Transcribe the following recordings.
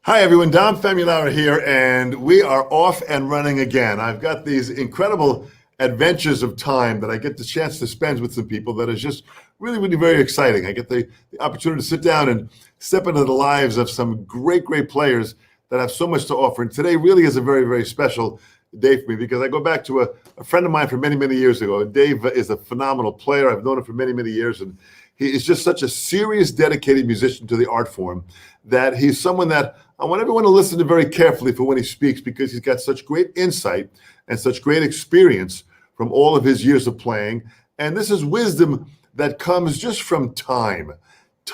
Hi, everyone. Dom Famularo here, and we are off and running again. I've got these incredible adventures of time that I get the chance to spend with some people that is just really, really very exciting. I get the opportunity to sit down and step into the lives of some great, great players that have so much to offer. And today really is a very, very special day for me because I go back to a friend of mine from many, many years ago. Dave is a phenomenal player. I've known him for many, many years, and he is just such a serious, dedicated musician to the art form that he's someone that I want everyone to listen to very carefully for when he speaks because he's got such great insight and such great experience from all of his years of playing. And this is wisdom that comes just from time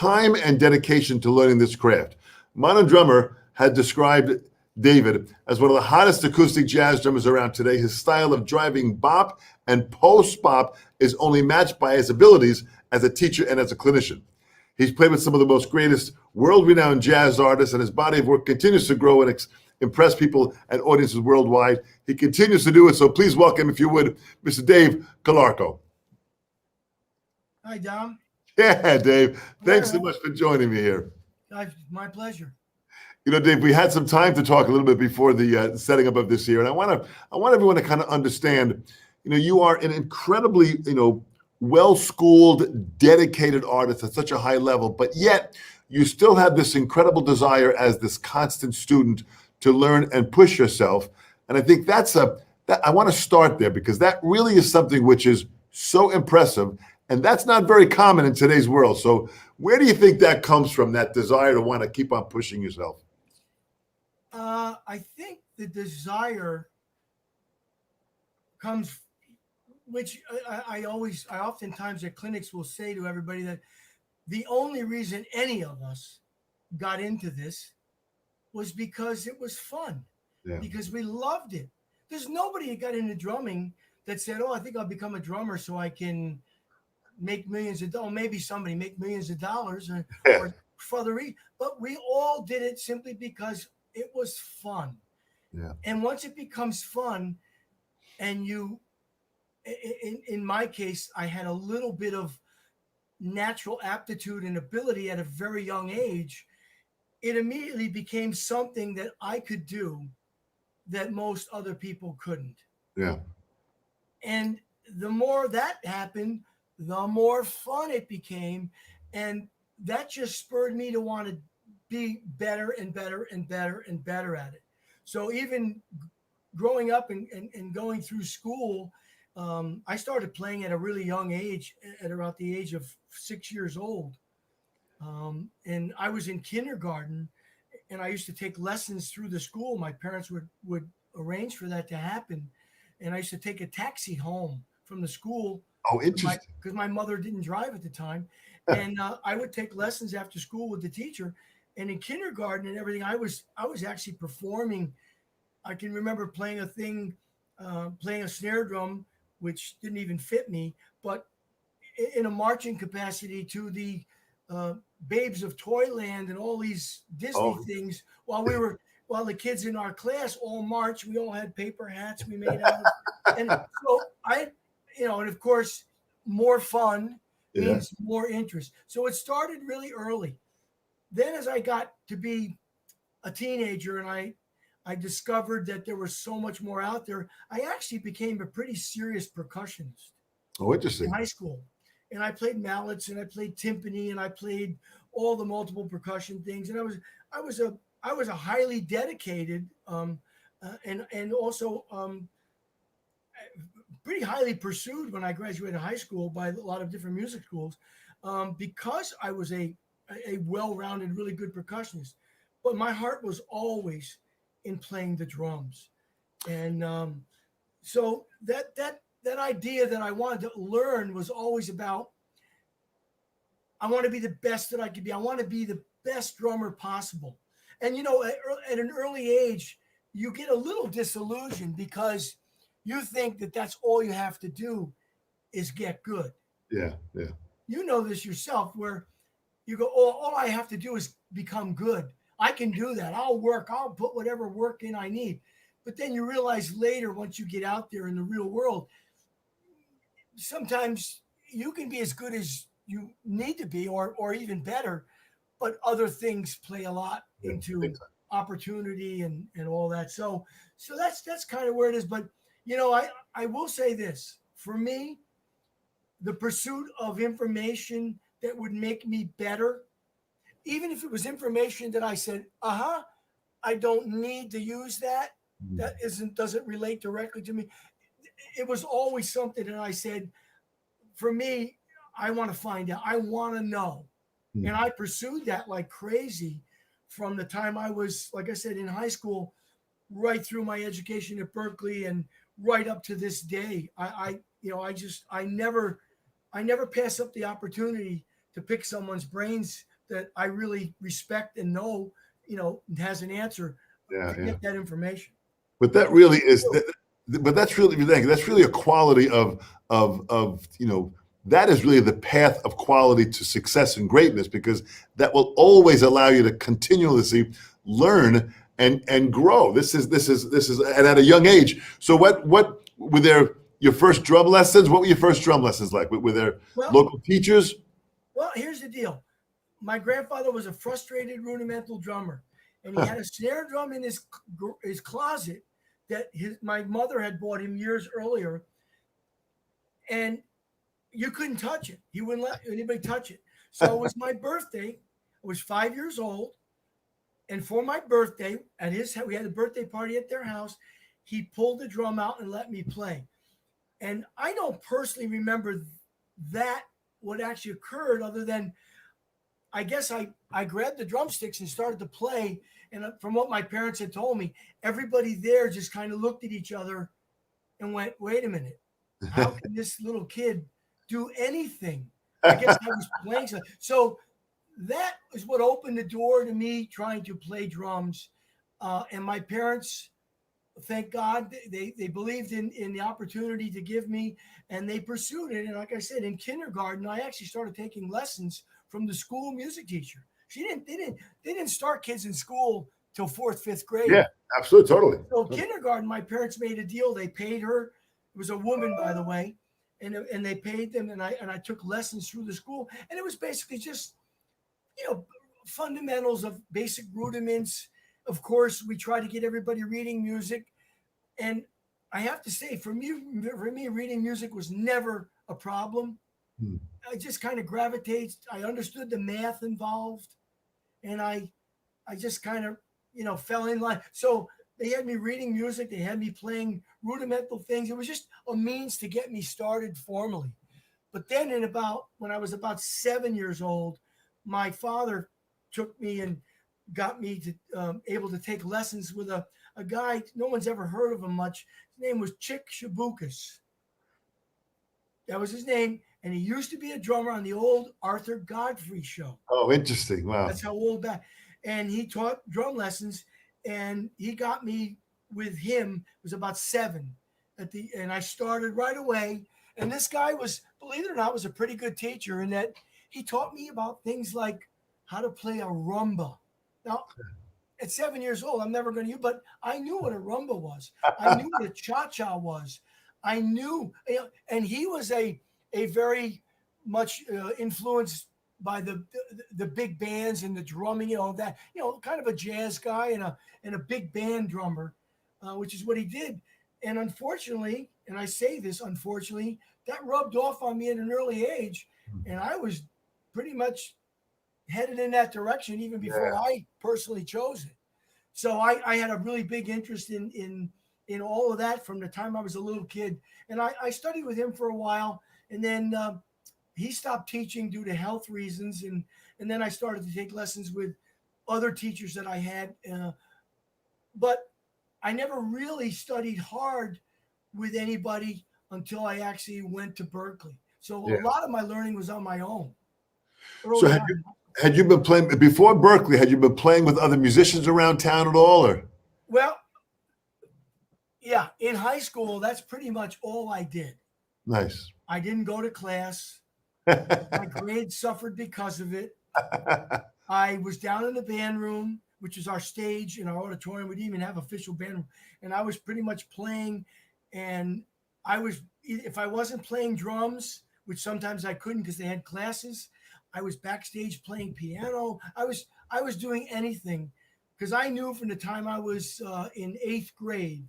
and dedication to learning this craft. Mono Drummer had described David as one of the hottest acoustic jazz drummers around today. His style of driving bop and post-bop is only matched by his abilities as a teacher and as a clinician. He's played with some of the most greatest world-renowned jazz artists, and his body of work continues to grow and impress people and audiences worldwide. He continues to do it, so please welcome, if you would, Mr. Dave Calarco. Hi, Dom. Yeah, Dave. Thanks so much for joining me here. My pleasure. You know, Dave, we had some time to talk a little bit before the setting up of this year, and I want everyone to kind of understand. You are an incredibly, well-schooled, dedicated artist at such a high level, but yet you still have this incredible desire as this constant student to learn and push yourself. And I think that I want to start there because that really is something which is so impressive, and that's not very common in today's world. So where do you think that comes from, that desire to want to keep on pushing yourself? I think the desire comes, which I oftentimes at clinics will say to everybody that the only reason any of us got into this was because it was fun, because we loved it. There's nobody that got into drumming that said, "Oh, I think I'll become a drummer so I can make millions of dollars." Maybe somebody make millions of dollars or for the reason, but we all did it simply because it was fun. Yeah. And once it becomes fun, and in my case, I had a little bit of natural aptitude and ability at a very young age. It immediately became something that I could do that most other people couldn't. Yeah. And the more that happened, the more fun it became. And that just spurred me to want to be better and better and better and better at it. So even growing up and going through school, I started playing at a really young age, at about the age of 6 years old. And I was in kindergarten, and I used to take lessons through the school. My parents would arrange for that to happen. And I used to take a taxi home from the school. Oh, interesting. Because my mother didn't drive at the time. And I would take lessons after school with the teacher. And in kindergarten and everything, I was actually performing. I can remember playing a snare drum, which didn't even fit me, but in a marching capacity to the Babes of Toyland and all these Disney things while the kids in our class all marched. We all had paper hats we made out of, and so and of course, more fun means more interest. So it started really early. Then as I got to be a teenager and I discovered that there was so much more out there, I actually became a pretty serious percussionist. Oh, interesting. In high school. And I played mallets and I played timpani and I played all the multiple percussion things. And I was a highly dedicated and also pretty highly pursued when I graduated high school by a lot of different music schools because I was a well-rounded, really good percussionist. But my heart was always in playing the drums. And so that idea that I wanted to learn was always about, I want to be the best that I could be. I want to be the best drummer possible. And, at an early age, you get a little disillusioned because you think that that's all you have to do is get good. Yeah, yeah. You know this yourself, where you go, oh, all I have to do is become good. I can do that. I'll put whatever work in I need. But then you realize later, once you get out there in the real world, sometimes you can be as good as you need to be or even better, but other things play a lot into opportunity and all that. So that's kind of where it is. But I will say this: for me, the pursuit of information that would make me better, even if it was information that I said, I don't need to use that. That doesn't relate directly to me. It was always something that I said, for me, I want to find out. I want to know. And I pursued that like crazy from the time I was, like I said, in high school, right through my education at Berkeley and right up to this day. I never pass up the opportunity to pick someone's brains that I really respect and know, has an answer Yeah, to yeah. get that information. But that really is, but that's really a quality of that is really the path of quality to success and greatness, because that will always allow you to continuously learn and grow. This is and at a young age. So what were there your first drum lessons? What were your first drum lessons like? Were there local teachers? Well, here's the deal. My grandfather was a frustrated rudimental drummer, and he had a snare drum in his closet that my mother had bought him years earlier, and you couldn't touch it. He wouldn't let anybody touch it. So it was my birthday. I was 5 years old, and for my birthday, we had a birthday party at their house. He pulled the drum out and let me play. And I don't personally remember that what actually occurred, other than I guess I grabbed the drumsticks and started to play. And from what my parents had told me, everybody there just kind of looked at each other and went, wait a minute, how can this little kid do anything? I guess I was playing. So that is what opened the door to me trying to play drums. And my parents, thank God, they believed in the opportunity to give me, and they pursued it. And like I said, in kindergarten, I actually started taking lessons from the school music teacher. They didn't start kids in school till 4th, 5th grade. Yeah, absolutely, totally. So kindergarten, my parents made a deal. They paid her. It was a woman, by the way, and they paid them. And I took lessons through the school, and it was basically just fundamentals of basic rudiments. Of course, we try to get everybody reading music, and I have to say, for me, reading music was never a problem. I just kind of gravitated. I understood the math involved, and I just kind of fell in line. So they had me reading music. They had me playing rudimental things. It was just a means to get me started formally. But then when I was about 7 years old, my father took me and got me to able to take lessons with a guy. No one's ever heard of him much. His name was Chick Shabukas. That was his name. And he used to be a drummer on the old Arthur Godfrey show. Oh, interesting. Wow. That's how old that. And he taught drum lessons, and he got me with him. It was about 7 and I started right away. And this guy was, believe it or not, was a pretty good teacher in that he taught me about things like how to play a rumba. Now, at 7 years old, I'm never going to use, but I knew what a rumba was. I knew what a cha-cha was. I knew, and he was a very much influenced by the big bands and the drumming and all that, kind of a jazz guy and a big band drummer, which is what he did. And unfortunately, and I say this, unfortunately, that rubbed off on me at an early age. And I was pretty much headed in that direction even before I personally chose it. So I had a really big interest in all of that from the time I was a little kid. And I studied with him for a while, and then he stopped teaching due to health reasons. And then I started to take lessons with other teachers that I had. But I never really studied hard with anybody until I actually went to Berkeley. So a lot of my learning was on my own. So had you been playing before Berkeley? Had you been playing with other musicians around town at all, or? Well, yeah, in high school, that's pretty much all I did. Nice. I didn't go to class. My grades suffered because of it. I was down in the band room, which is our stage in our auditorium. We didn't even have official band room. And I was pretty much playing. And if I wasn't playing drums, which sometimes I couldn't because they had classes, I was backstage playing piano. I was doing anything because I knew from the time I was in 8th grade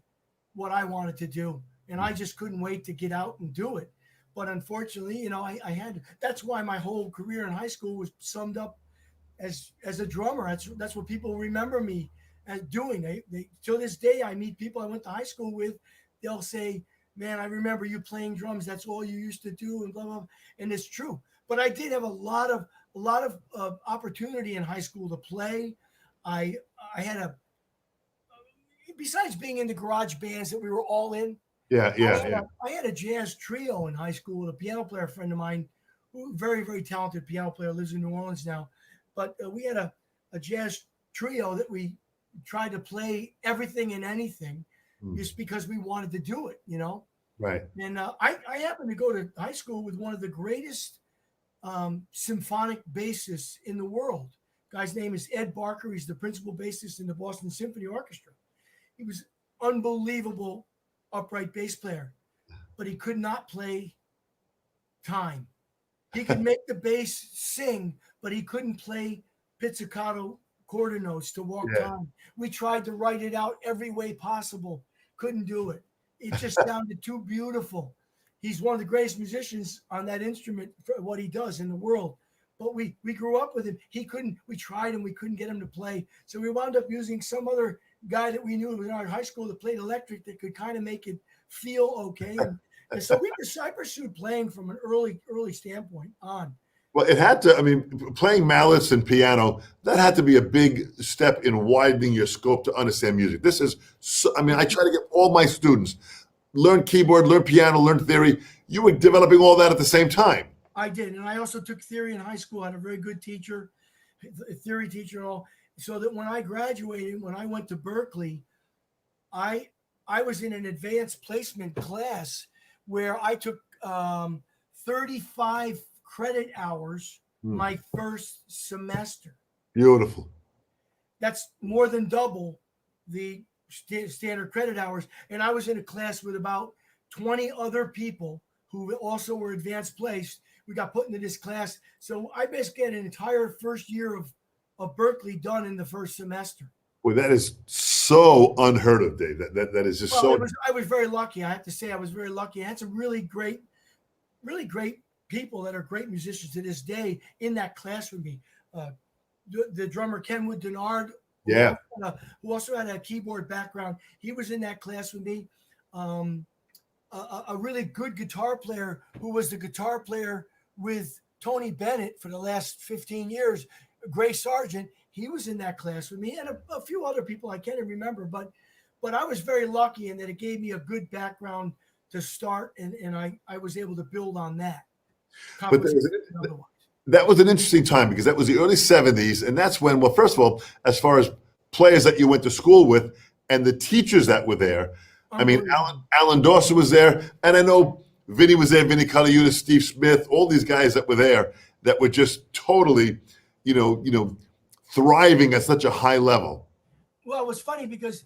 what I wanted to do, and I just couldn't wait to get out and do it. But unfortunately, you know, I had to. That's why my whole career in high school was summed up as a drummer. That's what people remember me as doing. They till this day, I meet people I went to high school with. They'll say, "Man, I remember you playing drums. That's all you used to do," and blah blah. And it's true. But I did have a lot of opportunity in high school to play. I had a besides being in the garage bands that we were all in. Yeah, yeah, yeah. I had a jazz trio in high school with a piano player friend of mine, who very, very talented piano player, lives in New Orleans now. But we had a jazz trio that we tried to play everything and anything just because we wanted to do it, you know? Right. And I happened to go to high school with one of the greatest symphonic bassists in the world. Guy's name is Ed Barker. He's the principal bassist in the Boston Symphony Orchestra. He was unbelievable upright bass player, but he could not play time. He could make the bass sing, but he couldn't play pizzicato quarter notes to walk time. We tried to write it out every way possible. Couldn't do it. It just sounded too beautiful. He's one of the greatest musicians on that instrument for what he does in the world. But we grew up with him. He couldn't, we tried and we couldn't get him to play. So we wound up using some other guy that we knew in our high school that played electric that could kind of make it feel okay. And so I pursued playing from an early standpoint on. Well, it had to, I mean, playing mallets and piano, that had to be a big step in widening your scope to understand music. This is, so, I mean, I try to get all my students, learn keyboard, learn piano, learn theory. You were developing all that at the same time. I did. And I also took theory in high school. I had a very good teacher, a theory teacher and all. So that when I graduated, when I went to Berkeley, I was in an advanced placement class where I took 35 credit hours my first semester. Beautiful. That's more than double the standard credit hours. And I was in a class with about 20 other people who also were advanced placed. We got put into this class. So I basically had an entire first year of Berkeley done in the first semester. Well, that is so unheard of, Dave. That is just so. I was very lucky. I have to say I was very lucky. I had some really great people that are great musicians to this day in that class with me. The drummer Kenwood Denard, who also had a keyboard background, he was in that class with me. A really good guitar player who was the guitar player with Tony Bennett for the last 15 years, Gray Sargent, he was in that class with me, and a few other people I can't even remember, but I was very lucky in that it gave me a good background to start, and I was able to build on that. But that was an interesting time because that was the early 70s, and that's when, well, first of all, as far as players that you went to school with and the teachers that were there, I mean, Alan Dawson was there, and I know Vinny was there, Vinny Colaiuta, Steve Smith, all these guys that were there that were just totally, you know, thriving at such a high level. Well, it was funny because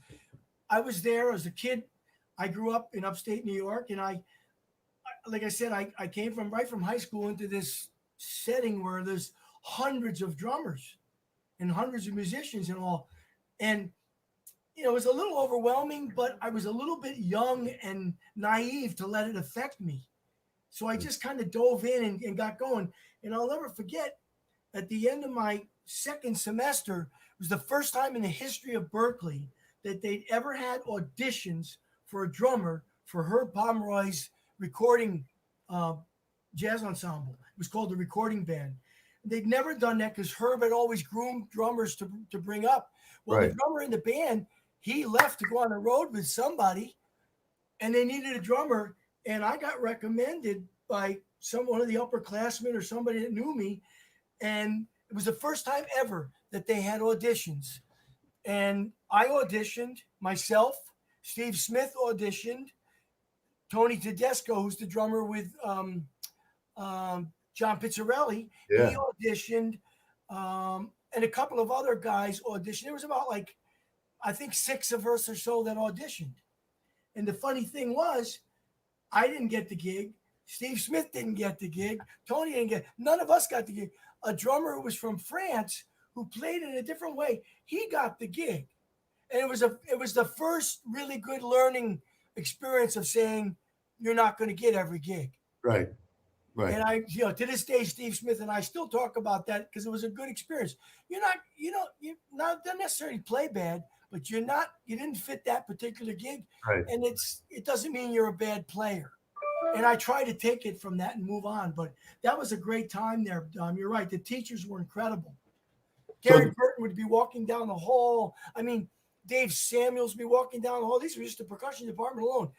I was there as a kid. I grew up in upstate New York, and I like I said, I came right from high school into this setting where there's hundreds of drummers and hundreds of musicians and all. And, you know, it was a little overwhelming, but I was a little bit young and naive to let it affect me. So I just kind of dove in and got going. And I'll never forget, at the end of my second semester, it was the first time in the history of Berkeley that they'd ever had auditions for a drummer for Herb Pomeroy's recording jazz ensemble. It was called the Recording Band. They'd never done that because Herb had always groomed drummers to bring up. Well, the drummer in the band, he left to go on the road with somebody, and they needed a drummer. And I got recommended by one of the upperclassmen or somebody that knew me. And it was the first time ever that they had auditions. And I auditioned myself. Steve Smith auditioned. Tony Tedesco, who's the drummer with John Pizzarelli, he auditioned. And a couple of other guys auditioned. There was about I think 6 of us or so that auditioned. And the funny thing was, I didn't get the gig. Steve Smith didn't get the gig. Tony didn't get. None of us got the gig. A drummer who was from France, who played in a different way, he got the gig. And it was the first really good learning experience of saying you're not going to get every gig. Right. Right. And to this day, Steve Smith and I still talk about that because it was a good experience. You're not don't necessarily play bad, but you didn't fit that particular gig, Right. and it doesn't mean you're a bad player. And I try to take it from that and move on. But that was a great time there, Dom. You're right. The teachers were incredible. Gary Burton would be walking down the hall. I mean, Dave Samuels would be walking down the hall. These were just the percussion department alone.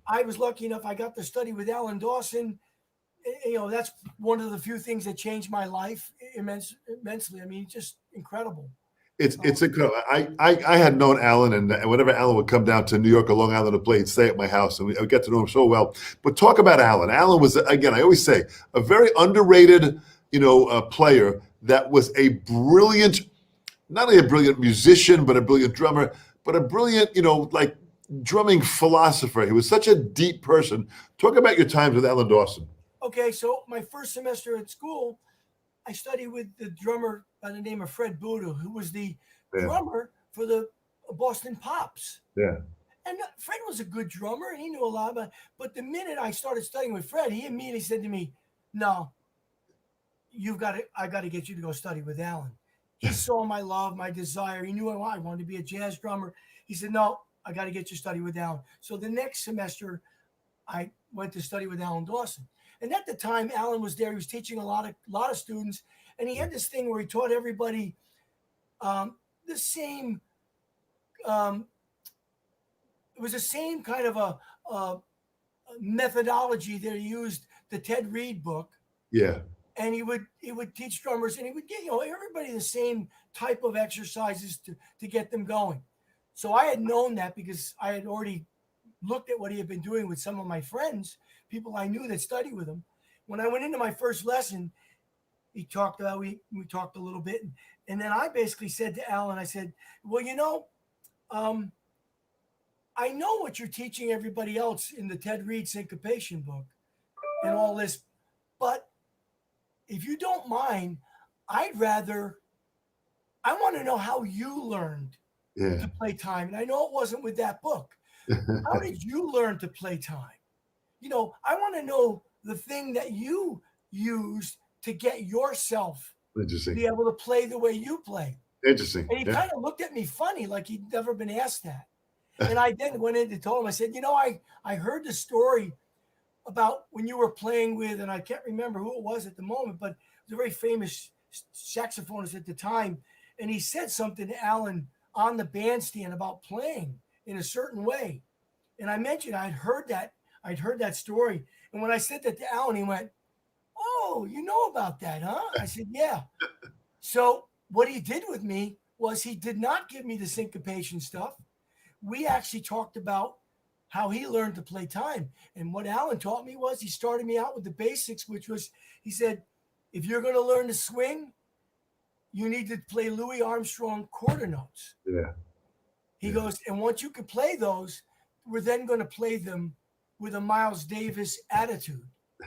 I was lucky enough. I got to study with Alan Dawson. That's one of the few things that changed my life immensely. I mean, just incredible. It's incredible. I had known Alan, and whenever Alan would come down to New York or Long Island to play, he'd stay at my house, and I would get to know him so well. But talk about Alan. Alan was, again, I always say, a very underrated, player that was a brilliant, not only a brilliant musician, but a brilliant drummer, but a brilliant, like drumming philosopher. He was such a deep person. Talk about your times with Alan Dawson. Okay, so my first semester at school, I studied with the drummer by the name of Fred Buda, who was the drummer for the Boston Pops. Yeah. And Fred was a good drummer, and he knew a lot about it. But the minute I started studying with Fred, he immediately said to me, "No, I got to get you to go study with Alan." He saw my love, my desire. He knew I wanted to be a jazz drummer. He said, "No, I got to get you to study with Alan." So the next semester, I went to study with Alan Dawson. And at the time, Alan was there. He was teaching a lot of students, and he had this thing where he taught everybody the same. It was the same kind of a methodology that he used the Ted Reed book. Yeah. And he would teach drummers, and he would get everybody the same type of exercises to get them going. So I had known that because I had already looked at what he had been doing with some of my friends, people I knew that studied with him. When I went into my first lesson, we talked a little bit, and then I basically said to Alan, I said, "Well, I know what you're teaching everybody else in the Ted Reed syncopation book and all this, but if you don't mind, I want to know how you learned to play time. And I know it wasn't with that book. How did you learn to play time? I want to know the thing that you used to get yourself to be able to play the way you play." Interesting. And he kind of looked at me funny, like he'd never been asked that. And I then went in to tell him, I said, I heard the story about when you were playing with, and I can't remember who it was at the moment, but it was a very famous saxophonist at the time. And he said something to Alan on the bandstand about playing in a certain way. And I mentioned I'd heard that story. And when I said that to Alan, he went, "Oh, you know about that, huh?" I said, "Yeah." So what he did with me was he did not give me the syncopation stuff. We actually talked about how he learned to play time. And what Alan taught me was he started me out with the basics, which was, he said, if you're going to learn to swing, you need to play Louis Armstrong quarter notes. Yeah. He goes, and once you can play those, we're then going to play them with a Miles Davis attitude.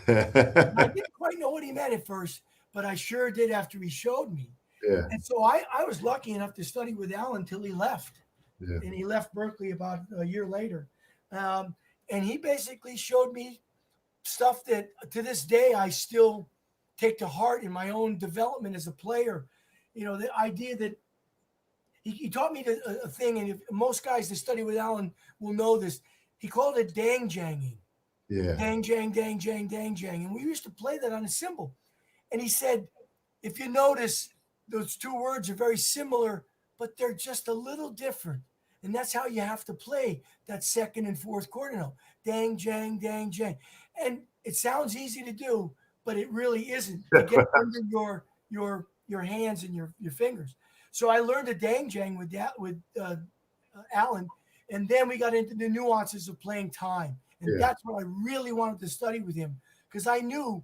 I didn't quite know what he meant at first, but I sure did after he showed me. Yeah. And so I was lucky enough to study with Alan until he left. Yeah. And he left Berkeley about a year later. And he basically showed me stuff that to this day I still take to heart in my own development as a player. The idea that he taught me a thing, and if most guys that study with Alan will know this, he called it dang-janging. Yeah. Dang-jang, dang-jang, dang-jang. And we used to play that on a cymbal. And he said, if you notice, those two words are very similar, but they're just a little different. And that's how you have to play that second and fourth quarter note. Dang, jang, dang, jang. And it sounds easy to do, but it really isn't to get under your hands and your fingers. So I learned a dang jang with Alan. And then we got into the nuances of playing time. And that's what I really wanted to study with him, because I knew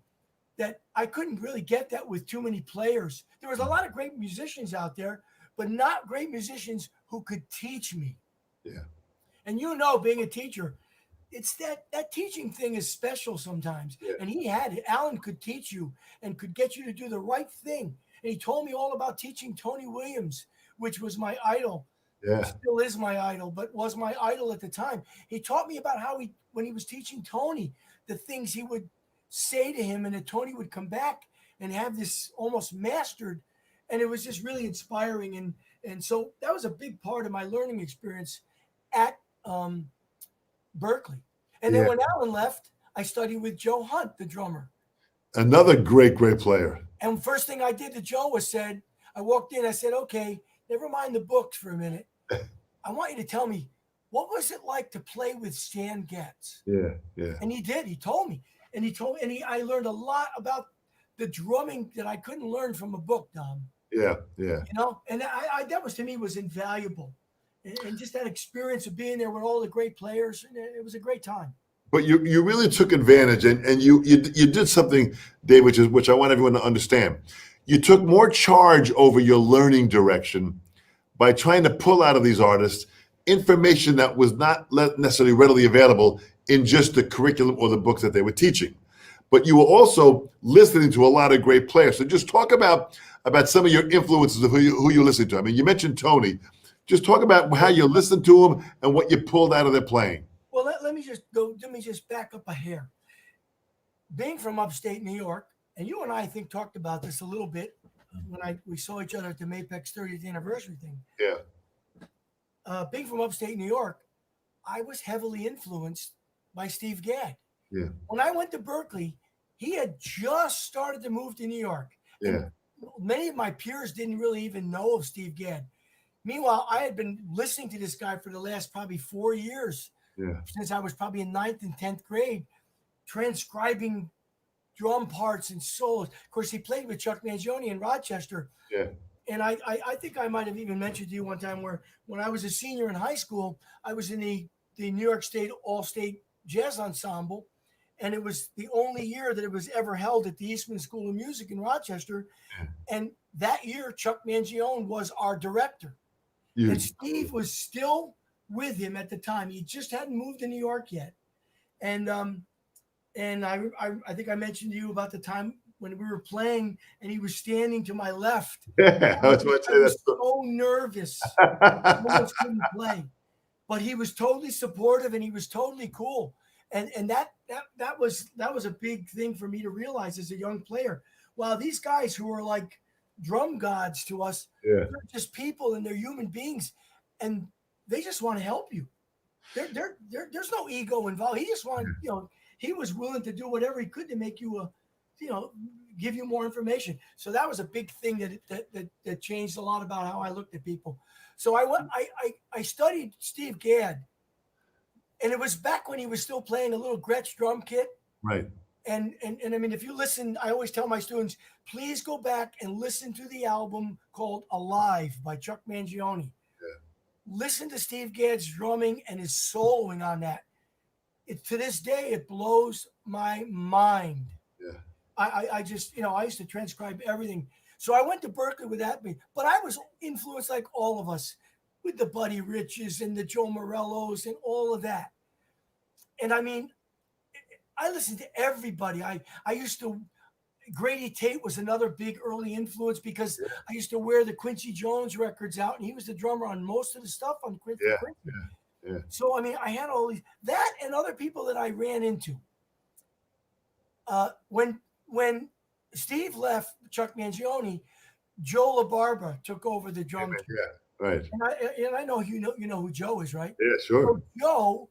that I couldn't really get that with too many players. There was a lot of great musicians out there, but not great musicians who could teach me. Yeah. And being a teacher, it's that teaching thing is special sometimes. Yeah. And he had it. Alan could teach you and could get you to do the right thing. and he told me all about teaching Tony Williams, which was my idol. Yeah. Still is my idol, but was my idol at the time. He taught me about how when he was teaching Tony, the things he would say to him, and that Tony would come back and have this almost mastered. And it was just really inspiring. And so that was a big part of my learning experience at Berkeley. And then when Alan left, I studied with Joe Hunt, the drummer. Another great player. And first thing I did to Joe was I walked in, I said, okay, never mind the books for a minute. I want you to tell me, what was it like to play with Stan Getz? Yeah. And he did. He told me. And I learned a lot about the drumming that I couldn't learn from a book, Dom. Yeah. You know, and that was, to me, was invaluable. And just that experience of being there with all the great players, it was a great time. But you really took advantage, and you did something, Dave, which I want everyone to understand. You took more charge over your learning direction by trying to pull out of these artists information that was not necessarily readily available in just the curriculum or the books that they were teaching. But you were also listening to a lot of great players. So just talk about some of your influences of who you listen to. I mean, you mentioned Tony. Just talk about how you listened to them and what you pulled out of their playing. Well, let me just back up a hair. Being from upstate New York, and you and I think talked about this a little bit when we saw each other at the Mapex 30th anniversary thing. Yeah. Being from upstate New York, I was heavily influenced by Steve Gadd. Yeah. When I went to Berkeley, he had just started to move to New York. Yeah. And many of my peers didn't really even know of Steve Gadd. Meanwhile, I had been listening to this guy for the last probably 4 years. Yeah. Since I was probably in 9th and 10th grade, transcribing drum parts and solos. Of course, he played with Chuck Mangione in Rochester. Yeah. And I think I might have even mentioned to you one time where when I was a senior in high school, I was in the New York State All-State Jazz Ensemble. And it was the only year that it was ever held at the Eastman School of Music in Rochester. And that year, Chuck Mangione was our director. And Steve was still with him at the time. He just hadn't moved to New York yet. And I think I mentioned to you about the time when we were playing and he was standing to my left. Yeah, I was so nervous. I almost couldn't play. But he was totally supportive and he was totally cool. And that was a big thing for me to realize as a young player. Wow, these guys who are like drum gods to us, they're just people and they're human beings, and they just want to help you. There's no ego involved. He just wanted, he was willing to do whatever he could to make you give you more information. So that was a big thing that changed a lot about how I looked at people. So I studied Steve Gadd. And it was back when he was still playing a little Gretsch drum kit. Right. And I mean, if you listen, I always tell my students, please go back and listen to the album called Alive by Chuck Mangione. Yeah. Listen to Steve Gadd's drumming and his soloing on that. To this day, it blows my mind. Yeah. I just, I used to transcribe everything. So I went to Berkeley with that, but I was influenced like all of us with the Buddy Riches and the Joe Morellos and all of that. And I mean, I listened to everybody. I used to, Grady Tate was another big early influence because I used to wear the Quincy Jones records out and he was the drummer on most of the stuff on Quincy. Yeah. So, I mean, I had all these, that and other people that I ran into. When Steve left Chuck Mangione, Joe LaBarbera took over the drum. Yeah, right. And I know you know who Joe is, right? Yeah, sure. So Joe,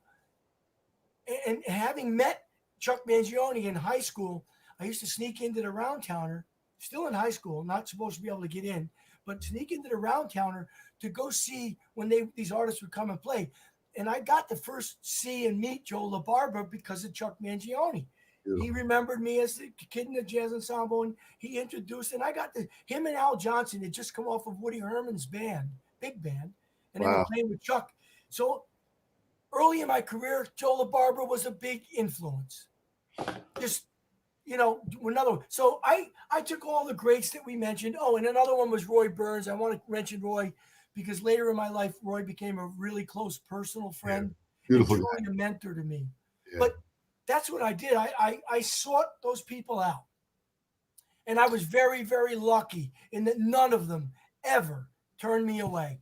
and having met Chuck Mangione in high school, I used to sneak into the Round Towner, still in high school, not supposed to be able to get in, but sneak into the Round Towner to go see when these artists would come and play. And I got to first see and meet Joe LaBarbera because of Chuck Mangione. Yeah. He remembered me as the kid in the jazz ensemble, and he introduced, and I got him and Al Johnson had just come off of Woody Herman's band, big band, and they were playing with Chuck. So early in my career, Joe LaBarbera was a big influence. Just, another one. So I took all the greats that we mentioned. Oh, and another one was Roy Burns. I want to mention Roy because later in my life, Roy became a really close personal friend. Yeah. Beautiful. And truly a mentor to me. Yeah. But that's what I did. I sought those people out. And I was very, very lucky in that none of them ever turned me away.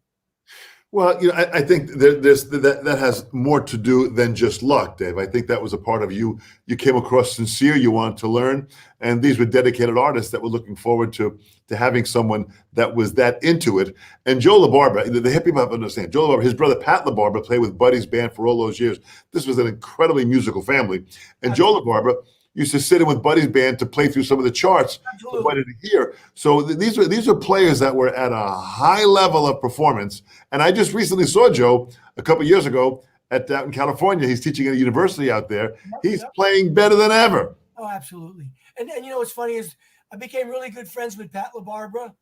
Well, I think there's that has more to do than just luck, Dave. I think that was a part of you. You came across sincere. You wanted to learn, and these were dedicated artists that were looking forward to having someone that was that into it. And Joe LaBarbera, the hip people have to understand. Joe LaBarbera, his brother Pat LaBarbera played with Buddy's band for all those years. This was an incredibly musical family, and Joe LaBarbera used to sit in with Buddy's band to play through some of the charts for Absolutely. Buddy to hear. So these are players that were at a high level of performance. And I just recently saw Joe a couple of years ago out in California. He's teaching at a university out there. He's playing better than ever. Oh, absolutely. And you know what's funny is I became really good friends with Pat LaBarbera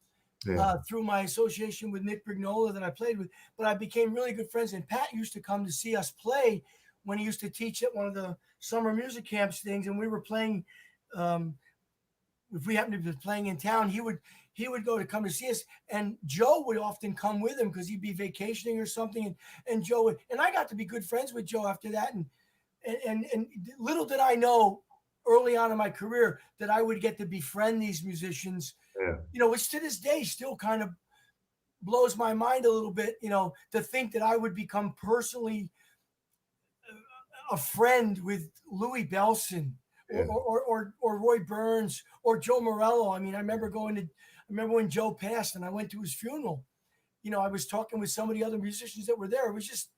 through my association with Nick Brignola that I played with. But I became really good friends. And Pat used to come to see us play when he used to teach at one of the summer music camps things. And we were playing, if we happened to be playing in town, he would go to come to see us. And Joe would often come with him because he'd be vacationing or something. And Joe would, and I got to be good friends with Joe after that. And little did I know early on in my career that I would get to befriend these musicians, you know, which to this day still kind of blows my mind a little bit, you know, to think that I would become personally a friend with Louis Bellson or Roy Burns or Joe Morello. I mean, I remember when Joe passed and I went to his funeral. You know, I was talking with some of the other musicians that were there. It was just,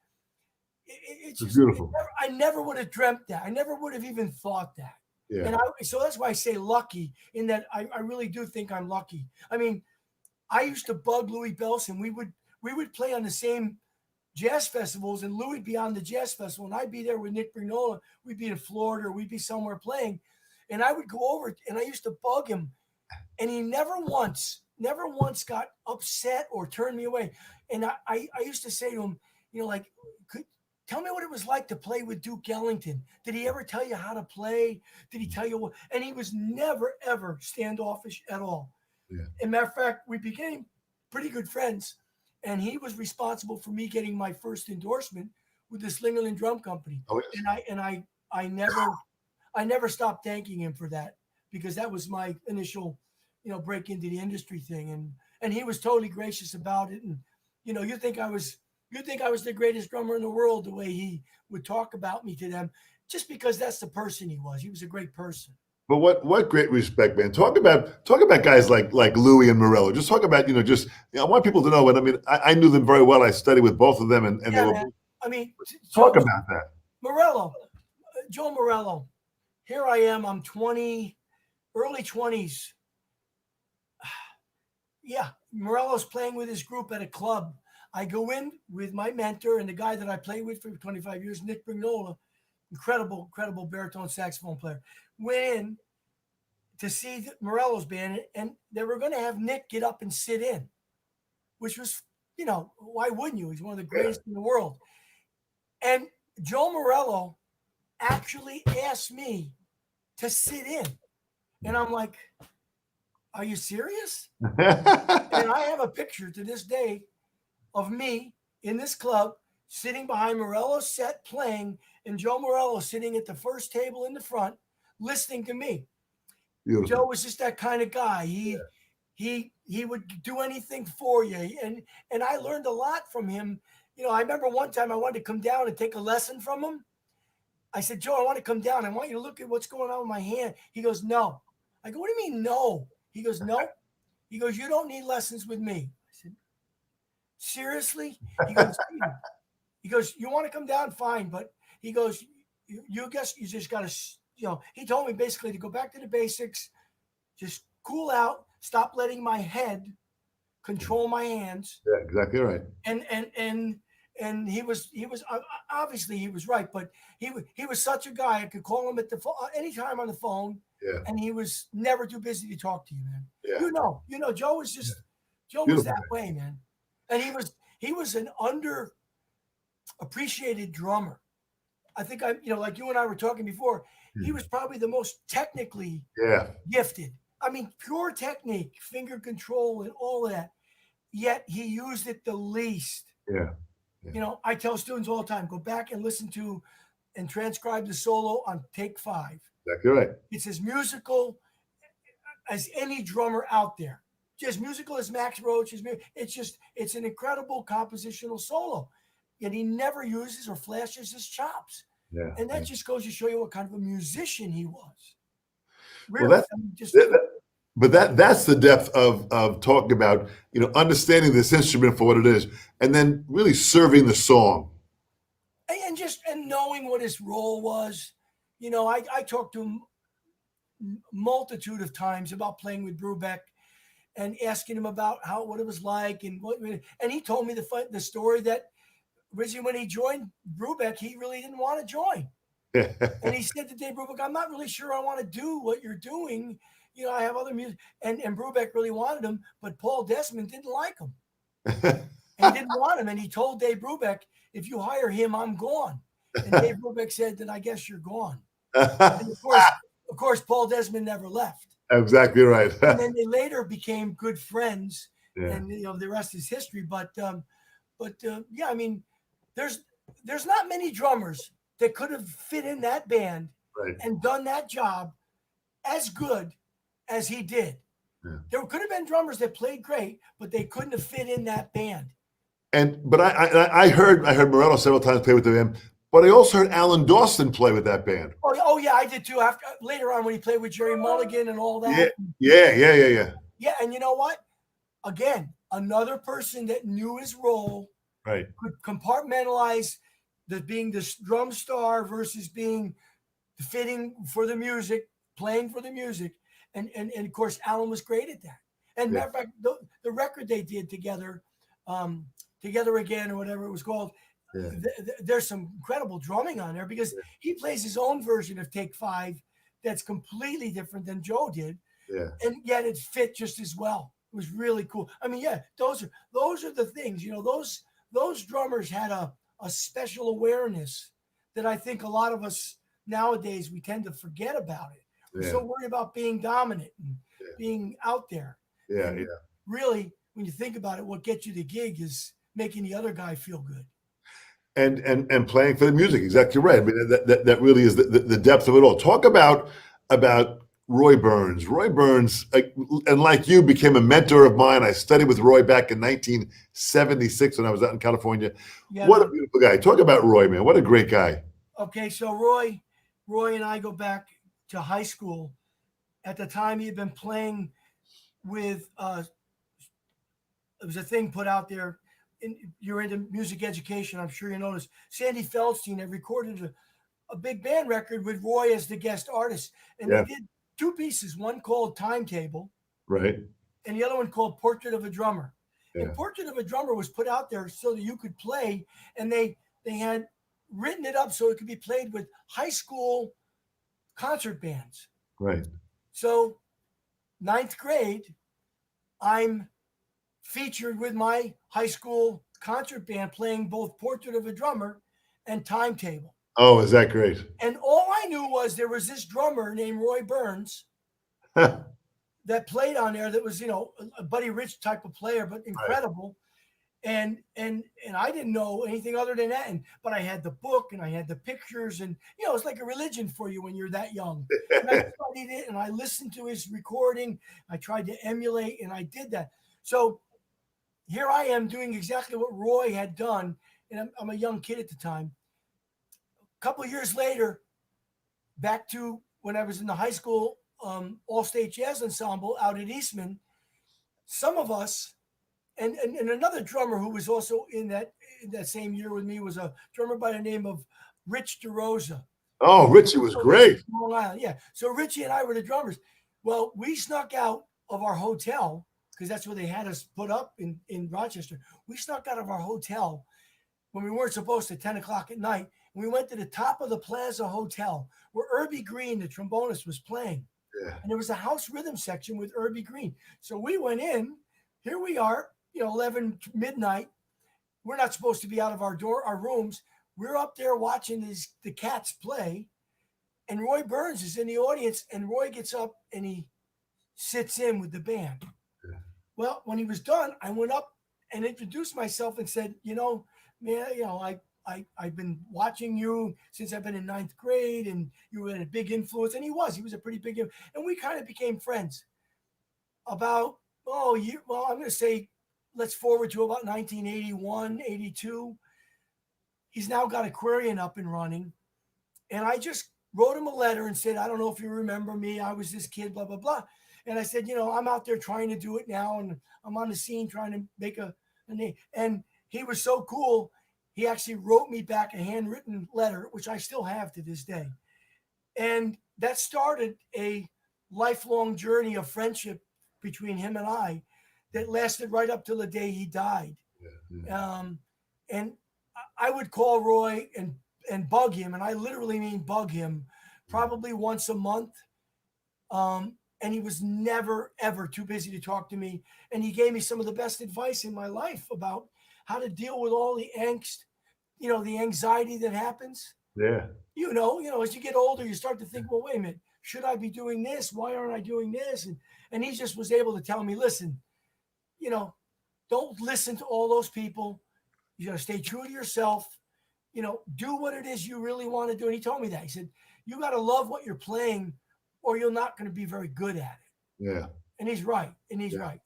it's just beautiful. I never would have dreamt that. I never would have even thought that. Yeah. And so that's why I say lucky, in that I really do think I'm lucky. I mean, I used to bug Louis Bellson. We would play on the same jazz festivals, and Louis would be on the jazz festival, and I'd be there with Nick Brignola. We'd be in Florida, or we'd be somewhere playing, and I would go over, and I used to bug him, and he never once got upset or turned me away. And I used to say to him, you know, like, tell me what it was like to play with Duke Ellington. Did he ever tell you how to play? Did he tell you what? And he was never, ever standoffish at all. Yeah. As a matter of fact, we became pretty good friends. And he was responsible for me getting my first endorsement with the Slingerland Drum Company. Oh, yes. And I never stopped thanking him for that, because that was my initial, you know, break into the industry thing. And he was totally gracious about it. And, you know, you think I was the greatest drummer in the world, the way he would talk about me to them, just because that's the person he was. He was a great person. But what great respect, man. Talk about guys like Louis and Morello. Just talk about, I want people to know. And I mean, I knew them very well. I studied with both of them, and yeah, they were. Man. I mean, talk about that. Morello, Joe Morello. Here I am. I'm 20, early 20s. Yeah, Morello's playing with his group at a club. I go in with my mentor and the guy that I played with for 25 years, Nick Brignola, incredible baritone saxophone player. Went in to see Morello's band, and they were going to have Nick get up and sit in, which was, you know, why wouldn't you? He's one of the greatest in the world. And Joe Morello actually asked me to sit in. And I'm like, are you serious? And I have a picture to this day of me in this club sitting behind Morello's set playing, and Joe Morello sitting at the first table in the front listening to me. Beautiful. Joe was just that kind of guy. He would do anything for you. And I learned a lot from him. You know, I remember one time I wanted to come down and take a lesson from him. I said, Joe, I want to come down. I want you to look at what's going on with my hand. He goes, no. I go, what do you mean no? He goes, no. He goes, you don't need lessons with me. I said, seriously? He goes, you want to come down? Fine. But he goes, you guess you just got to, you know, he told me basically to go back to the basics, just cool out, stop letting my head control my hands. Yeah, exactly right. And he was obviously he was right, but he was such a guy. I could call him at the phone anytime on the phone. Yeah. And he was never too busy to talk to you, man. Yeah. You know, Joe was just Joe was that way, man. And he was an underappreciated drummer. I think like you and I were talking before, he was probably the most technically gifted. I mean, pure technique, finger control, and all that. Yet he used it the least. Yeah. You know, I tell students all the time, go back and listen to and transcribe the solo on take 5. Exactly right. It's as musical as any drummer out there. Just musical as Max Roach. It's an incredible compositional solo. Yet he never uses or flashes his chops. Yeah. And that just goes to show you what kind of a musician he was. Well, Really, but that's the depth of talking about, understanding this instrument for what it is, and then really serving the song. And knowing what his role was. I talked to him multitude of times about playing with Brubeck and asking him about what it was like and he told me the story that originally when he joined Brubeck, he really didn't want to join. And he said to Dave Brubeck, I'm not really sure I want to do what you're doing. I have other music. And Brubeck really wanted him, but Paul Desmond didn't like him. And didn't want him. And he told Dave Brubeck, if you hire him, I'm gone. And Dave Brubeck said, then I guess you're gone. And of course, Paul Desmond never left. Exactly right. And then they later became good friends. Yeah. And the rest is history. But yeah, I mean, there's not many drummers that could have fit in that band and done that job as good as he did. Yeah. There could have been drummers that played great, but they couldn't have fit in that band. But I heard Morello several times play with the band, but I also heard Alan Dawson play with that band. Oh yeah, I did too. Later on when he played with Jerry Mulligan and all that. Yeah. Yeah, and you know what? Again, another person that knew his role, could compartmentalize being the drum star versus being fitting for the music, playing for the music, and of course Alan was great at that. And matter of fact, the record they did together, Together Again or whatever it was called, there's some incredible drumming on there because he plays his own version of Take 5 that's completely different than Joe did, and yet it fit just as well. It was really cool. I mean, those are the things. Those drummers had a special awareness that I think a lot of us nowadays we tend to forget about it. We're so worried about being dominant and being out there. And really, when you think about it, what gets you the gig is making the other guy feel good. And playing for the music, exactly right. I mean, that really is the depth of it all. Talk about Roy Burns. Roy Burns, and like you, became a mentor of mine. I studied with Roy back in 1976 when I was out in California. Yeah, what a beautiful guy. Talk about Roy, man. What a great guy. Okay, so Roy and I go back to high school. At the time, he had been playing with, it was a thing put out there. You're into music education, I'm sure you noticed. Sandy Feldstein had recorded a big band record with Roy as the guest artist. And they did two pieces, one called Timetable. Right. And the other one called Portrait of a Drummer. Yeah. And Portrait of a Drummer was put out there so that you could play. And they had written it up so it could be played with high school concert bands. Right. So 9th grade, I'm featured with my high school concert band playing both Portrait of a Drummer and Timetable. Oh, is that great? And all I knew was there was this drummer named Roy Burns that played on there that was, a Buddy Rich type of player, but incredible. Right. And I didn't know anything other than that. But I had the book and I had the pictures and, it's like a religion for you when you're that young. And I studied it and I listened to his recording. I tried to emulate and I did that. So here I am doing exactly what Roy had done. And I'm a young kid at the time. A couple of years later, back to when I was in the high school all-state jazz ensemble out at Eastman, some of us, and another drummer who was also in that same year with me was a drummer by the name of Richie Derosa. Oh, Richie was great. Long Island, yeah. So Richie and I were the drummers. Well, we snuck out of our hotel because that's where they had us put up in Rochester. We snuck out of our hotel when we weren't supposed to 10 o'clock at night. And we went to the top of the Plaza Hotel where Irby Green, the trombonist, was playing. Yeah. And there was a house rhythm section with Irby Green. So we went in. Here we are, 11 midnight. We're not supposed to be out of our rooms. We're up there watching the Cats play. And Roy Burns is in the audience. And Roy gets up and he sits in with the band. Yeah. Well, when he was done, I went up and introduced myself and said, man, I've been watching you since I've been in 9th grade and you were a big influence. And he was a pretty big, and we kind of became friends. about, well, I'm going to say, let's forward to about 1981, 82. He's now got Aquarian up and running. And I just wrote him a letter and said, I don't know if you remember me. I was this kid, blah, blah, blah. And I said, I'm out there trying to do it now. And I'm on the scene trying to make a name. And he was so cool. He actually wrote me back a handwritten letter, which I still have to this day. And that started a lifelong journey of friendship between him and I that lasted right up till the day he died. And I would call Roy and bug him, and I literally mean bug him, probably once a month. And he was never, ever too busy to talk to me. And he gave me some of the best advice in my life about how to deal with all the angst, the anxiety that happens. Yeah. As you get older, you start to think, well, wait a minute, should I be doing this? Why aren't I doing this? And he just was able to tell me, listen, don't listen to all those people. You got to stay true to yourself. Do what it is you really want to do. And he told me that. He said, you got to love what you're playing or you're not going to be very good at it. Yeah. And he's right. Right.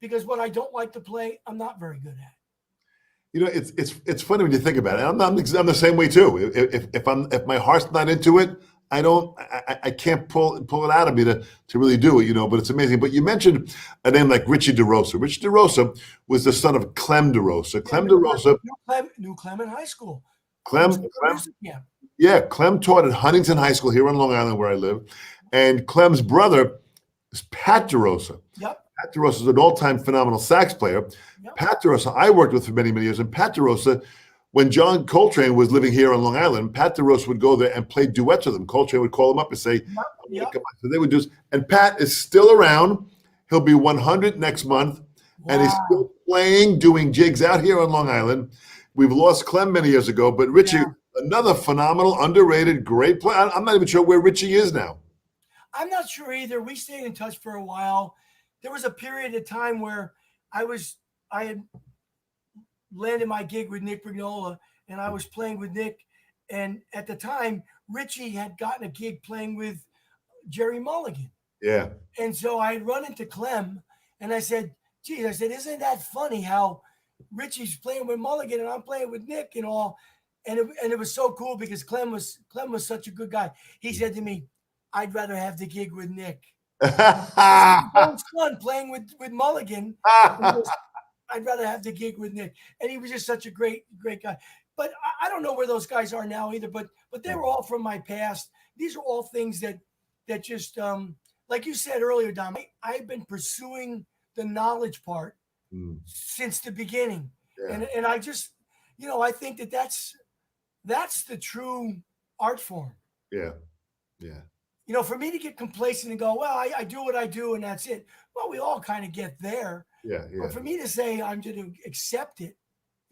Because what I don't like to play, I'm not very good at. It's funny when you think about it. I'm the same way too. If my heart's not into it, I can't pull it out of me to really do it, but it's amazing. But you mentioned a name like Richie Derosa. Richie Derosa was the son of Clem Derosa. Clem Derosa. Knew Clem in high school. Clem taught at Huntington High School here on Long Island where I live. And Clem's brother is Pat Derosa. Yep. Pat Derosa is an all-time phenomenal sax player. Yep. Pat Derosa, I worked with for many, many years. And Pat Derosa, when John Coltrane was living here on Long Island, Pat Derosa would go there and play duets with him. Coltrane would call him up and say, yep. Come on. So they would do. And Pat is still around. He'll be 100 next month. Wow. And he's still playing, doing gigs out here on Long Island. We've lost Clem many years ago, but Richie, another phenomenal, underrated, great player. I'm not even sure where Richie is now. I'm not sure either. We stayed in touch for a while. There was a period of time where I had landed my gig with Nick Brignola, and I was playing with Nick. And at the time, Richie had gotten a gig playing with Jerry Mulligan. Yeah. And so I had run into Clem, and I said, geez, isn't that funny how Richie's playing with Mulligan and I'm playing with Nick and all. And it was so cool because Clem was such a good guy. He said to me, I'd rather have the gig with Nick. It's fun playing with Mulligan. I'd rather have the gig with Nick. And he was just such a great guy. But I don't know where those guys are now either. But they were all from my past. These are all things that just, like you said earlier, Dom, I've been pursuing the knowledge part since the beginning. Yeah. And I just, I think that's the true art form. Yeah. For me to get complacent and go, well, I do what I do and that's it. Well, we all kind of get there. Yeah. But for me to say I'm going to accept it,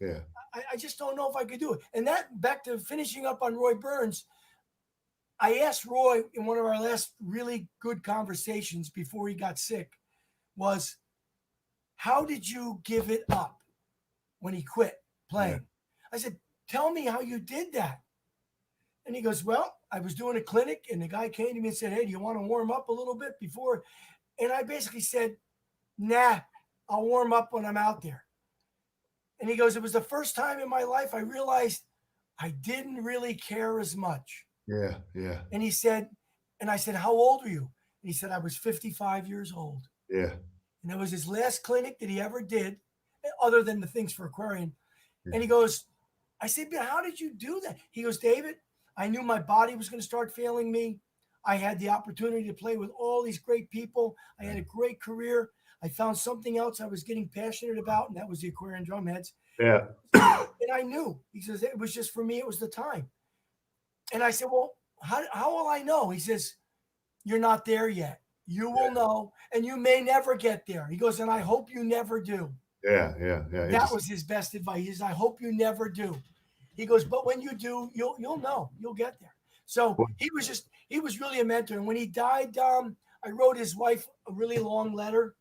I just don't know if I could do it. And that, back to finishing up on Roy Burns, I asked Roy in one of our last really good conversations before he got sick was, how did you give it up when he quit playing? Yeah. I said, tell me how you did that. And he goes, well, I was doing a clinic and the guy came to me and said, hey, do you want to warm up a little bit before? And I basically said, nah, I'll warm up when I'm out there. And he goes, it was the first time in my life I realized I didn't really care as much. Yeah. And he said, and I said, how old are you? And he said, I was 55 years old. Yeah. And that was his last clinic that he ever did, other than the things for Aquarian. Yeah. And he goes, I said, but how did you do that? He goes, David, I knew my body was going to start failing me. I had the opportunity to play with all these great people. I had a great career. I found something else I was getting passionate about, and that was the Aquarian Drumheads. Yeah. And I knew. He says, it was just for me, it was the time. And I said, well, how will I know? He says, you're not there yet. You will know, and you may never get there. He goes, and I hope you never do. Yeah. That was his best advice. He says, I hope you never do. He goes, but when you do, you'll know. You'll get there. So he was really a mentor. And when he died, I wrote his wife a really long letter,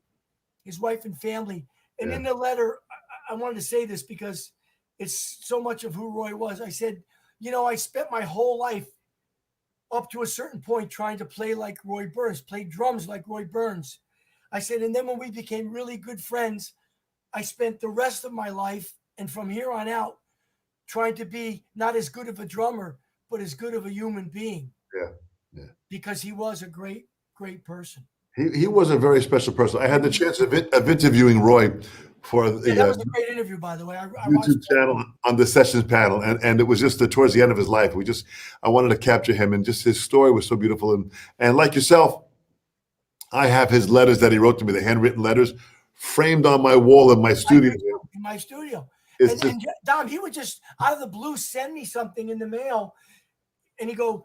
his wife and family. And in the letter, I wanted to say this because it's so much of who Roy was. I said, I spent my whole life up to a certain point trying to play like Roy Burns, play drums like Roy Burns. I said, and then when we became really good friends, I spent the rest of my life and from here on out trying to be not as good of a drummer, but as good of a human being. Yeah. Yeah. Because he was a great, great person. He was a very special person. I had the chance of interviewing Roy for Yeah, that the was a great interview, by the way. I watched YouTube channel on the Sessions panel, and it was just towards the end of his life. I wanted to capture him, and just his story was so beautiful. And like yourself, I have his letters that he wrote to me, the handwritten letters, framed on my wall in my studio. In my studio. It's And Dom, he would just out of the blue send me something in the mail, and he go,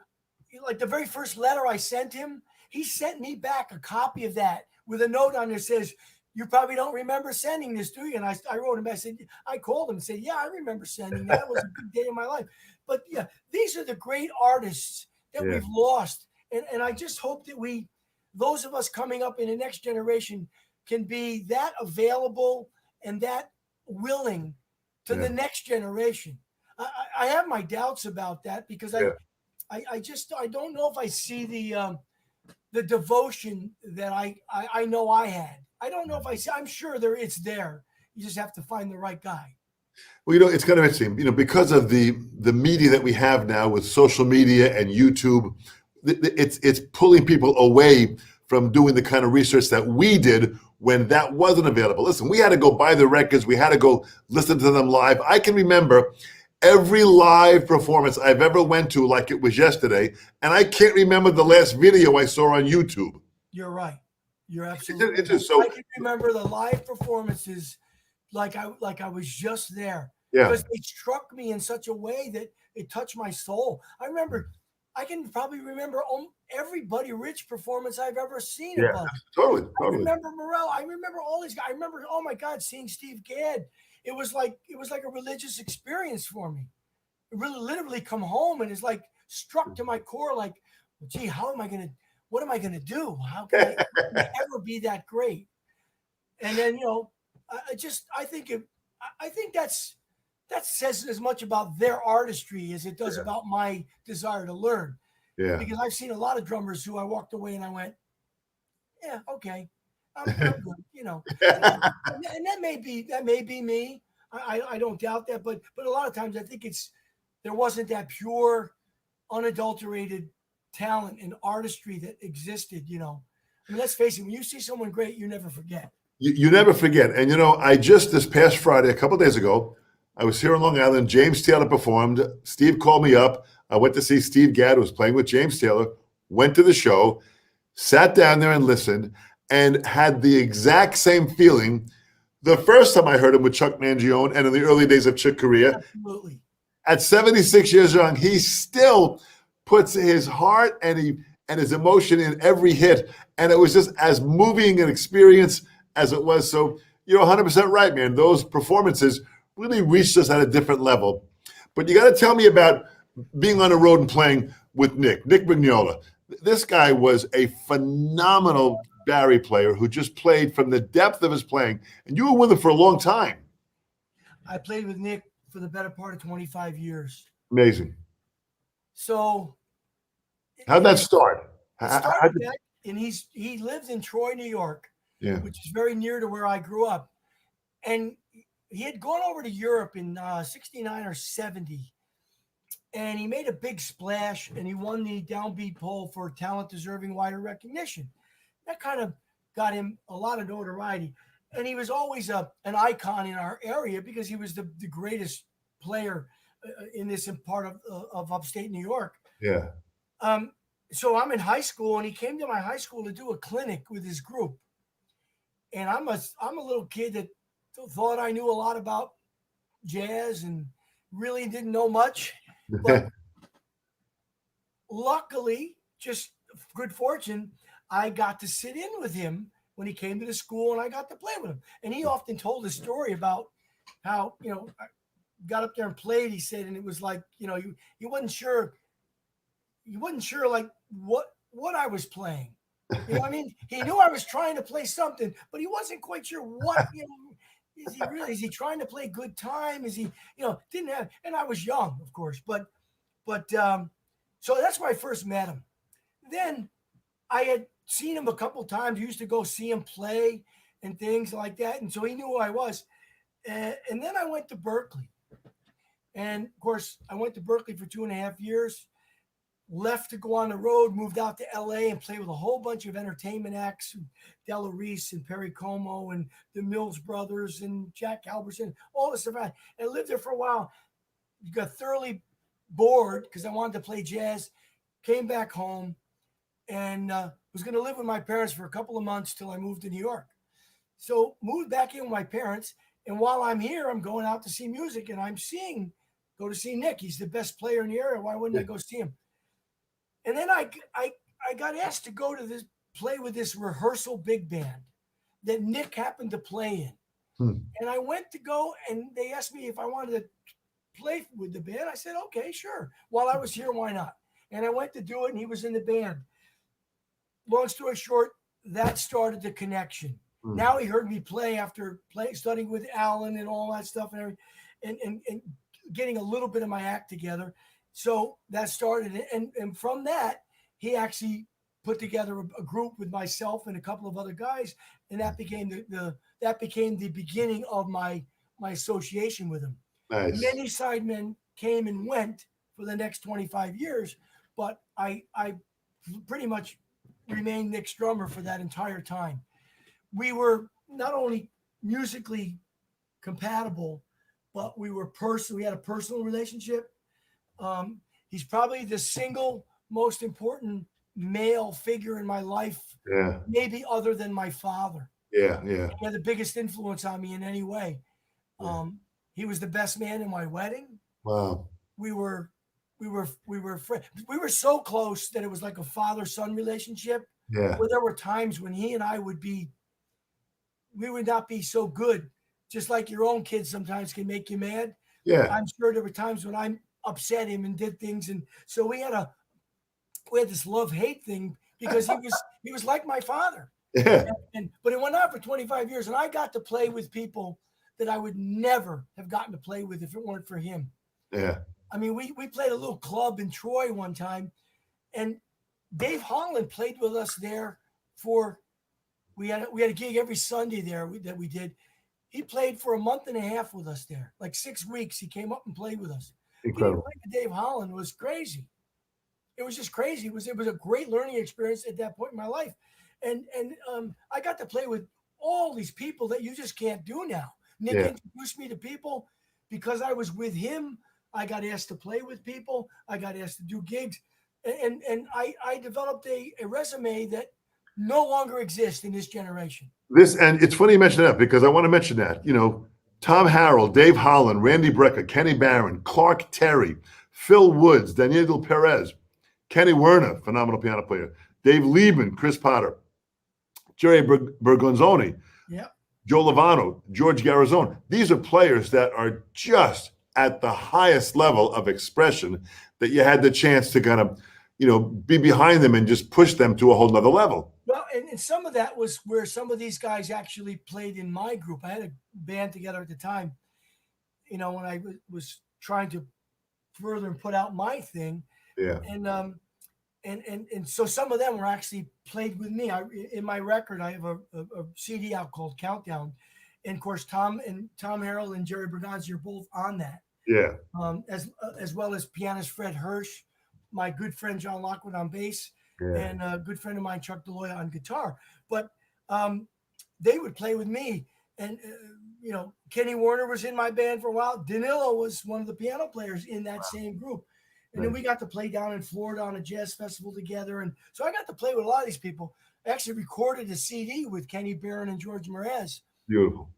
like the very first letter I sent him, he sent me back a copy of that with a note on there that says, "You probably don't remember sending this, do you?" And I wrote him. I said, I called him and said, "Yeah, I remember sending that. It was a good day in my life." But yeah, these are the great artists that we've lost, and I just hope that those of us coming up in the next generation, can be that available and that willing to the next generation. I have my doubts about that because I don't know if I see the devotion that I know I had. I don't know if I see. I'm sure it's there. You just have to find the right guy. Well, it's kind of interesting, because of the media that we have now with social media and YouTube, it's pulling people away from doing the kind of research that we did when that wasn't available. Listen, we had to go buy the records. We had to go listen to them live. I can remember every live performance I've ever went to like it was yesterday, and I can't remember the last video I saw on YouTube. You're right. You're absolutely it's just so. I can remember the live performances like I was just there. Yeah. Because they struck me in such a way that it touched my soul. I can probably remember every Buddy Rich performance I've ever seen. Yeah, totally. I remember Morel. I remember all these guys. I remember, oh my God, seeing Steve Gadd. It was like a religious experience for me. It really literally come home and it's like struck to my core. Like, well, gee, what am I gonna do? How can I ever be that great? And then I think that says as much about their artistry as it does about my desire to learn. Yeah. Because I've seen a lot of drummers who I walked away and I went, yeah, okay, I'm good, and that may be me. I don't doubt that, but a lot of times I think there wasn't that pure, unadulterated talent and artistry that existed. I mean, let's face it, when you see someone great, you never forget. You never forget. And I just this past Friday, a couple of days ago, I was here in Long Island. James Taylor performed. Steve called me up. I went to see Steve Gadd, who was playing with James Taylor, went to the show, sat down there and listened, and had the exact same feeling the first time I heard him with Chuck Mangione and in the early days of Chick Corea. Absolutely. At 76 years young, he still puts his heart and his emotion in every hit. And it was just as moving an experience as it was. So you're 100% right, man. Those performances really reached us at a different level. But you got to tell me about being on the road and playing with Nick Mignola. This guy was a phenomenal Barry player who just played from the depth of his playing. And you were with him for a long time. I played with Nick for the better part of 25 years. Amazing. So how'd that start? And he lives in Troy, New York, which is very near to where I grew up. And he had gone over to Europe in 69 or 70. And he made a big splash and he won the downbeat poll for talent deserving wider recognition. That kind of got him a lot of notoriety. And he was always an icon in our area because he was the greatest player in this part of upstate New York. Yeah. So I'm in high school and he came to my high school to do a clinic with his group. And I'm a little kid that thought I knew a lot about jazz and really didn't know much. But luckily, just good fortune, I got to sit in with him when he came to the school and I got to play with him. And he often told a story about how, I got up there and played, he said, and it was like, he wasn't sure like what I was playing. You know what I mean? He knew I was trying to play something, but he wasn't quite sure what, is he trying to play good time? Is he, didn't have, and I was young, of course, but so that's where I first met him. Then I seen him a couple times. Used to go see him play and things like that, and so he knew who I was. And then I went to Berkeley, and of course I went to Berkeley for 2.5 years. Left to go on the road, moved out to LA and played with a whole bunch of entertainment acts, Della Reese and Perry Como and the Mills Brothers and Jack Halverson, all this stuff. And lived there for a while. Got thoroughly bored because I wanted to play jazz. Came back home and was going to live with my parents for a couple of months till I moved to New York. So moved back in with my parents. And while I'm here, I'm going out to see music and go to see Nick. He's the best player in the area. Why wouldn't I go see him? And then I got asked to go to play with this rehearsal big band that Nick happened to play in. And I went to go and they asked me if I wanted to play with the band. I said, okay, sure. While I was here, why not? And I went to do it and he was in the band. Long story short, that started the connection. Now he heard me play after studying with Alan and all that stuff and getting a little bit of my act together. So that started it. And from that, he actually put together a group with myself and a couple of other guys. And that became the beginning of my association with him. Nice. Many sidemen came and went for the next 25 years, but I pretty much remained Nick's drummer for that entire time. We were not only musically compatible, but we had a personal relationship. He's probably the single most important male figure in my life, maybe other than my father. Yeah. He had the biggest influence on me in any way. He was the best man in my wedding. Wow. We were friends. We were so close that it was like a father-son relationship. Yeah. Where there were times when he and I we would not be so good, just like your own kids sometimes can make you mad. Yeah. I'm sure there were times when I upset him and did things, and so we had this love-hate thing because he was like my father. Yeah. But it went on for 25 years, and I got to play with people that I would never have gotten to play with if it weren't for him. Yeah. I mean, we played a little club in Troy one time, and Dave Holland played with us there we had a gig every Sunday there that we did. He played for a month and a half with us there, like 6 weeks. He came up and played with us. Incredible. Dave Holland was crazy. It was just crazy. It was a great learning experience at that point in my life. And I got to play with all these people that you just can't do now. Nick introduced me to people because I was with him. I got asked to play with people. I got asked to do gigs. And I developed a resume that no longer exists in this generation. And it's funny you mention that because I want to mention that, Tom Harrell, Dave Holland, Randy Brecker, Kenny Barron, Clark Terry, Phil Woods, Daniel Perez, Kenny Werner, phenomenal piano player, Dave Liebman, Chris Potter, Jerry Bergonzoni, Joe Lovano, George Garazone. These are players that are just at the highest level of expression that you had the chance to kind of, be behind them and just push them to a whole nother level. Well, and some of that was where some of these guys actually played in my group. I had a band together at the time, when I was trying to further and put out my thing. Yeah. And so some of them were actually played with me. In my record, I have a CD out called Countdown. And of course, Tom Harrell and Jerry Bergonzi are both on that. Yeah. As well as pianist Fred Hirsch, my good friend John Lockwood on bass, and a good friend of mine, Chuck DeLoya, on guitar. But they would play with me. And, Kenny Werner was in my band for a while. Danilo was one of the piano players in that same group. And then we got to play down in Florida on a jazz festival together. And so I got to play with a lot of these people. I actually recorded a CD with Kenny Barron and George Mraz. Beautiful.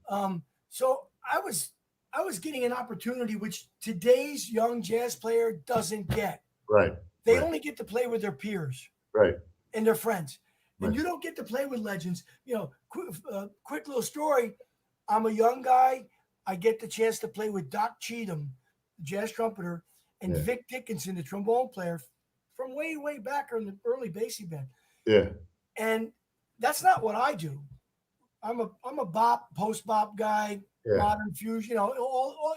So I was getting an opportunity which today's young jazz player doesn't get. Right. They only get to play with their peers. Right. And their friends. Right. And you don't get to play with legends. Quick little story. I'm a young guy. I get the chance to play with Doc Cheatham, the jazz trumpeter, and Vic Dickinson, the trombone player, from way, way back in the early Basie band. Yeah. And that's not what I do. I'm a bop, post bop guy, modern fusion,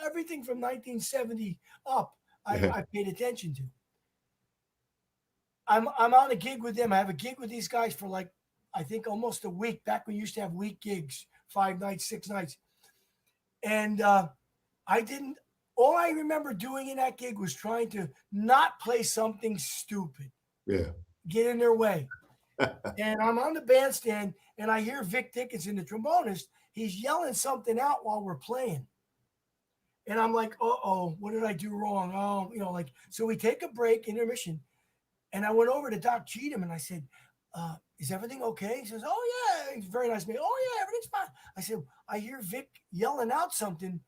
everything from 1970 up. I paid attention to. I'm on a gig with them. I have a gig with these guys for like I think almost a week back when we used to have week gigs, 5 nights, 6 nights. And I didn't, all I remember doing in that gig was trying to not play something stupid, Yeah. get in their way. And I'm on the bandstand and I hear Vic Dickinson, the trombonist, he's yelling something out while we're playing. And I'm like, uh-oh, what did I do wrong? Oh, like, so we take a break, intermission. And I went over to Doc Cheatham and I said, is everything okay? He says, oh, yeah. He's very nice to me. Oh, yeah, everything's fine. I said, I hear Vic yelling out something.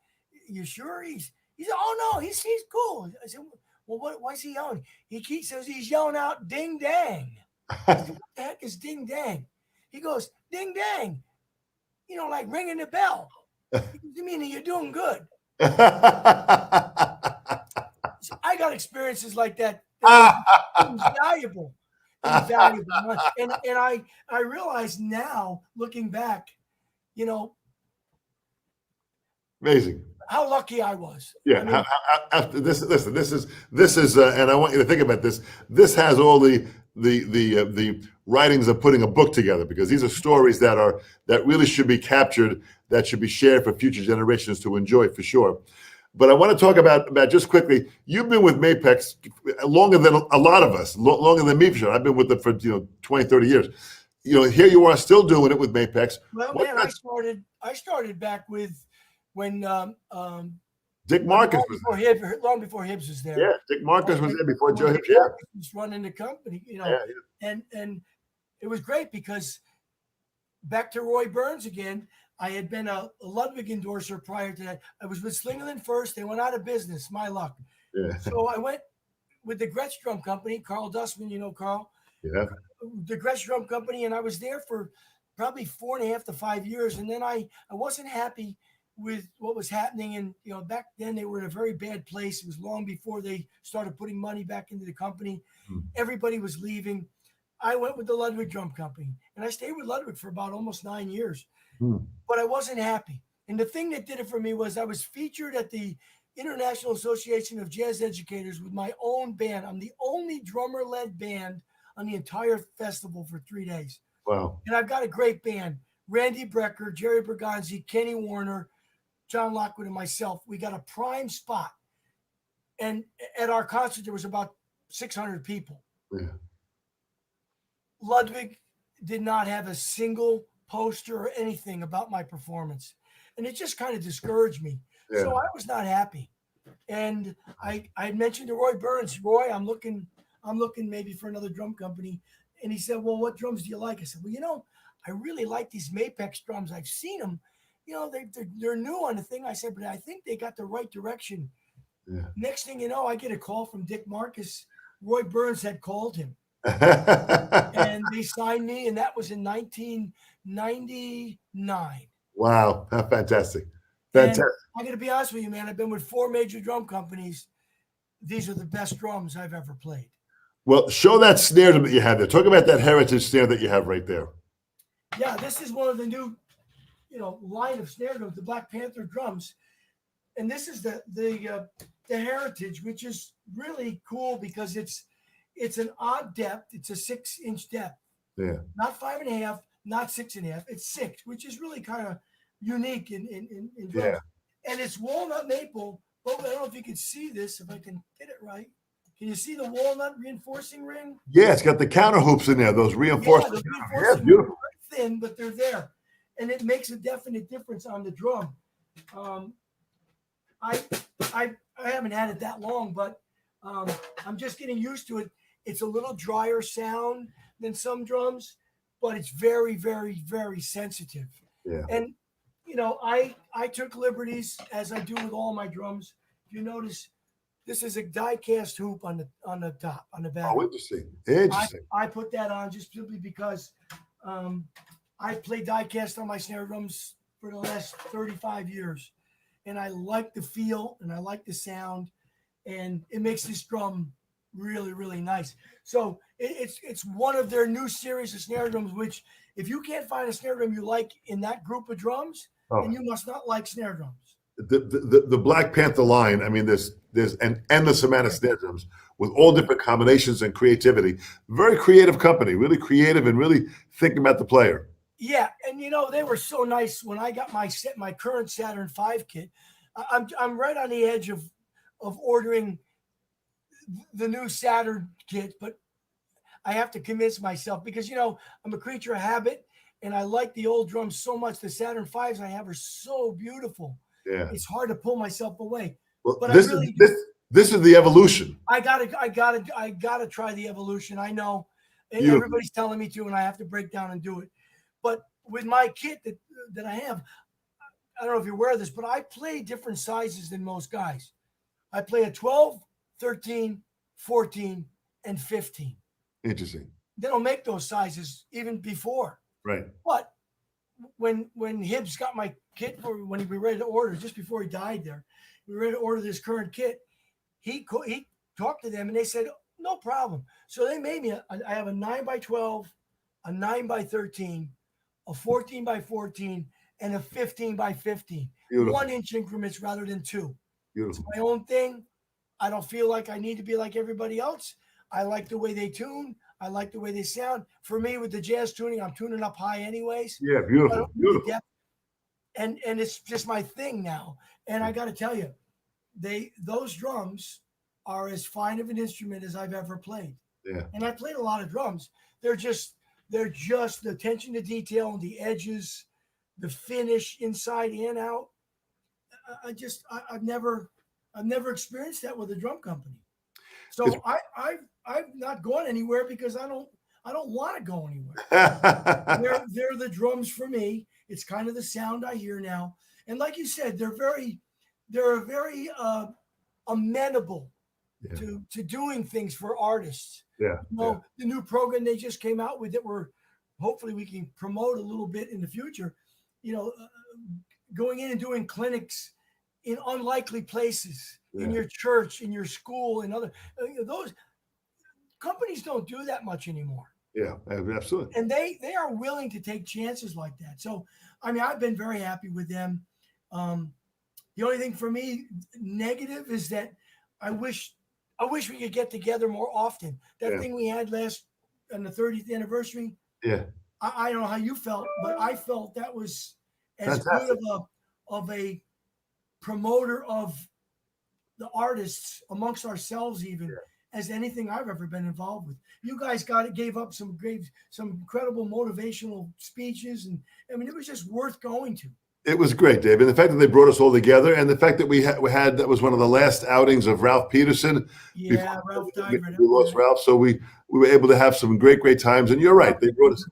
You sure? He said, oh, no, he's cool. I said, well, why is he yelling? He says he's yelling out ding dang. I said, what the heck is ding dang? He goes, ding dang. Like ringing the bell. He goes, you mean you're doing good? So I got experiences like that. It was valuable. Invaluable. And I realize now, looking back, Amazing. how lucky I was. Yeah. I mean, After this, listen. This is, and I want you to think about this. This has all the writings of putting a book together, because these are stories that really should be captured, that should be shared for future generations to enjoy, for sure. But I want to talk about just quickly. You've been with Mapex longer than a lot of us, longer than me, for sure. I've been with them for 20, 30 years. Here you are still doing it with Mapex. Well, man, I started back with when Dick Marcus was there. Long before Hibbs was there. Yeah, Dick Marcus was there before Joe Hibbs. Yeah, was running the company, Yeah. And it was great because back to Roy Burns again. I had been a Ludwig endorser prior to that. I was with Slingerland first. They went out of business. My luck. Yeah. So I went with the Gretsch Drum Company, Carl Dustman, Carl. Yeah. The Gretsch Drum Company, and I was there for probably 4.5 to 5 years. And then I wasn't happy with what was happening. And, back then they were in a very bad place. It was long before they started putting money back into the company. Everybody was leaving. I went with the Ludwig Drum Company, and I stayed with Ludwig for about almost 9 years. But I wasn't happy. And the thing that did it for me was I was featured at the International Association of Jazz Educators with my own band. I'm the only drummer-led band on the entire festival for 3 days. Wow. And I've got a great band. Randy Brecker, Jerry Bergonzi, Kenny Warner, John Lockwood, and myself. We got a prime spot. And at our concert, there was about 600 people. Yeah. Ludwig did not have a single poster or anything about my performance. And it just kind of discouraged me. Yeah. So I was not happy. And I mentioned to Roy Burns, Roy, I'm looking maybe for another drum company. And he said, well, what drums do you like? I said, well, I really like these Mapex drums. I've seen them. They're new on the thing. I said, but I think they got the right direction. Yeah. Next thing you know, I get a call from Dick Marcus. Roy Burns had called him. And they signed me, and that was in 1999. Wow, how fantastic. And I got to be honest with you, man. I've been with 4 major drum companies. These are the best drums I've ever played. Well, show that snare that you have there. Talk about that heritage snare that you have right there. Yeah, this is one of the new, line of snare drums, the Black Panther drums. And this is the heritage, which is really cool because it's an odd depth. It's a 6-inch depth. Yeah. Not 5.5, not 6.5. It's 6, which is really kind of unique in drums. Yeah. And it's walnut maple. But I don't know if you can see this, if I can get it right. Can you see the walnut reinforcing ring? Yeah, it's got the counter hoops in there, those reinforced. Yeah, beautiful. Thin, but they're there. And it makes a definite difference on the drum. I haven't had it that long, but I'm just getting used to it. It's a little drier sound than some drums, but it's very, very, very sensitive. Yeah. And I took liberties, as I do with all my drums. If you notice, this is a die-cast hoop on the top, on the back. Oh, interesting. Interesting. I put that on just simply because I play die-cast on my snare drums for the last 35 years. And I like the feel and I like the sound, and it makes this drum really, really nice. So it's one of their new series of snare drums, which if you can't find a snare drum you like in that group of drums, then you must not like snare drums. The Black Panther line, I mean, there's there's an endless amount of snare drums with all different combinations and creativity. Very creative company, really creative and really thinking about the player. Yeah, and they were so nice when I got my current Saturn V kit. I'm right on the edge of ordering the new Saturn kit, but I have to convince myself because I'm a creature of habit, and I like the old drums so much. The Saturn V's I have are so beautiful. Yeah. It's hard to pull myself away. Well, But I really do. this is the evolution. I gotta try the evolution. I know Beautiful. everybody's telling me to, and I have to break down and do it. But with my kit that I have, I don't know if you're aware of this, but I play different sizes than most guys. I play a 12, 13, 14, and 15. Interesting. They don't make those sizes even before. Right. But when Hibbs got my kit when we were ready to order, just before he died there, we were ready to order this current kit. He talked to them and they said, no problem. So they made me, I have a 9x12, a 9x13, a 14x14, and a 15x15. Beautiful. 1 inch increments rather than 2. Beautiful. It's my own thing. I don't feel like I need to be like everybody else. I like the way they tune. I like the way they sound. For me, with the jazz tuning, I'm tuning up high anyways. Yeah, beautiful. Beautiful. And it's just my thing now. And I got to tell you, those drums are as fine of an instrument as I've ever played. Yeah. And I played a lot of drums. They're just the attention to detail and the edges, the finish inside and out. I've never experienced that with a drum company. So I've not gone anywhere because I don't want to go anywhere. They're the drums for me. It's kind of the sound I hear now. And like you said, they're very amenable to doing things for artists. Yeah. The new program they just came out with that hopefully we can promote a little bit in the future, going in and doing clinics in unlikely places, in your church, in your school, and other those companies don't do that much anymore. Yeah, absolutely. And they are willing to take chances like that. So, I mean, I've been very happy with them. The only thing for me negative is that I wish we could get together more often. That thing we had on the 30th anniversary. Yeah. I don't know how you felt, but I felt that was as Fantastic. good of a promoter of the artists amongst ourselves even as anything I've ever been involved with. You guys gave up some incredible motivational speeches, and I mean it was just worth going to. It was great, Dave, and the fact that they brought us all together, and the fact that we had that was one of the last outings of Ralph Peterson. Yeah, Ralph died. We lost Ralph, so we were able to have some great times. And you're right, they brought us.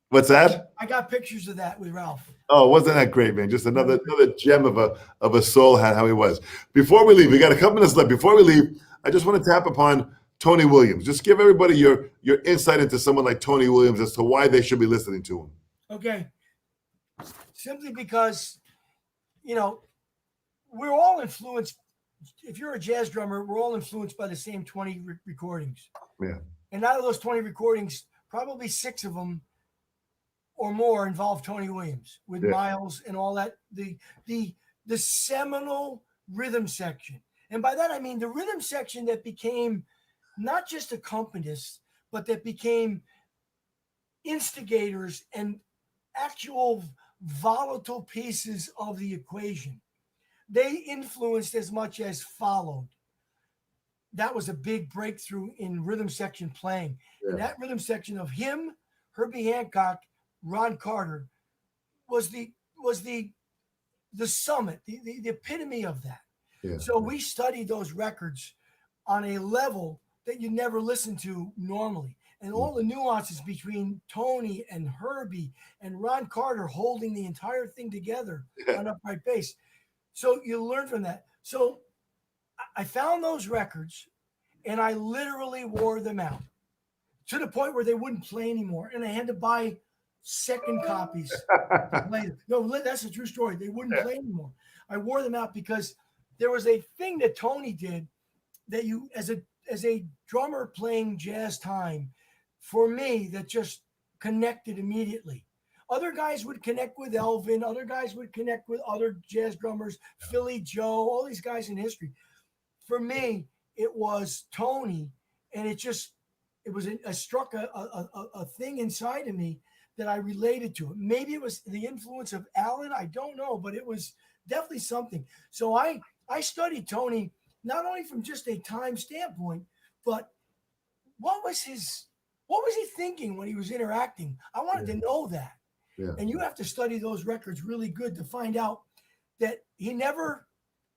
What's that? I got pictures of that with Ralph. Oh, wasn't that great, man? Just another gem of a soul, how he was. Before we leave, we got a couple minutes left. Before we leave, I just want to tap upon Tony Williams. Just give everybody your insight into someone like Tony Williams as to why they should be listening to him. Okay. Simply because, we're all influenced. If you're a jazz drummer, we're all influenced by the same 20 recordings. Yeah. And out of those 20 recordings, probably 6 of them or more involve Tony Williams with Miles and all that. The seminal rhythm section. And by that, I mean the rhythm section that became not just accompanists, but that became instigators and actual volatile pieces of the equation. They influenced as much as followed. That was a big breakthrough in rhythm section playing. Yeah. And that rhythm section of him, Herbie Hancock, Ron Carter was the summit, the epitome of that. Yeah. So we studied those records on a level that you never listen to normally. And all the nuances between Tony and Herbie and Ron Carter holding the entire thing together on upright bass. So you learn from that. So I found those records and I literally wore them out to the point where they wouldn't play anymore. And I had to buy second copies to play them. No, that's a true story. They wouldn't play anymore. I wore them out because there was a thing that Tony did that you, as a drummer playing jazz time, for me, that just connected immediately. Other guys would connect with Elvin. Other guys would connect with other jazz drummers, Philly Joe, all these guys in history. for me, it was Tony, and it was struck a thing inside of me that I related to. Maybe it was the influence of Alan. I don't know, but it was definitely something. So I studied Tony not only from just a time standpoint, but what was he thinking when he was interacting? I wanted to know that. Yeah. And you have to study those records really good to find out that he never,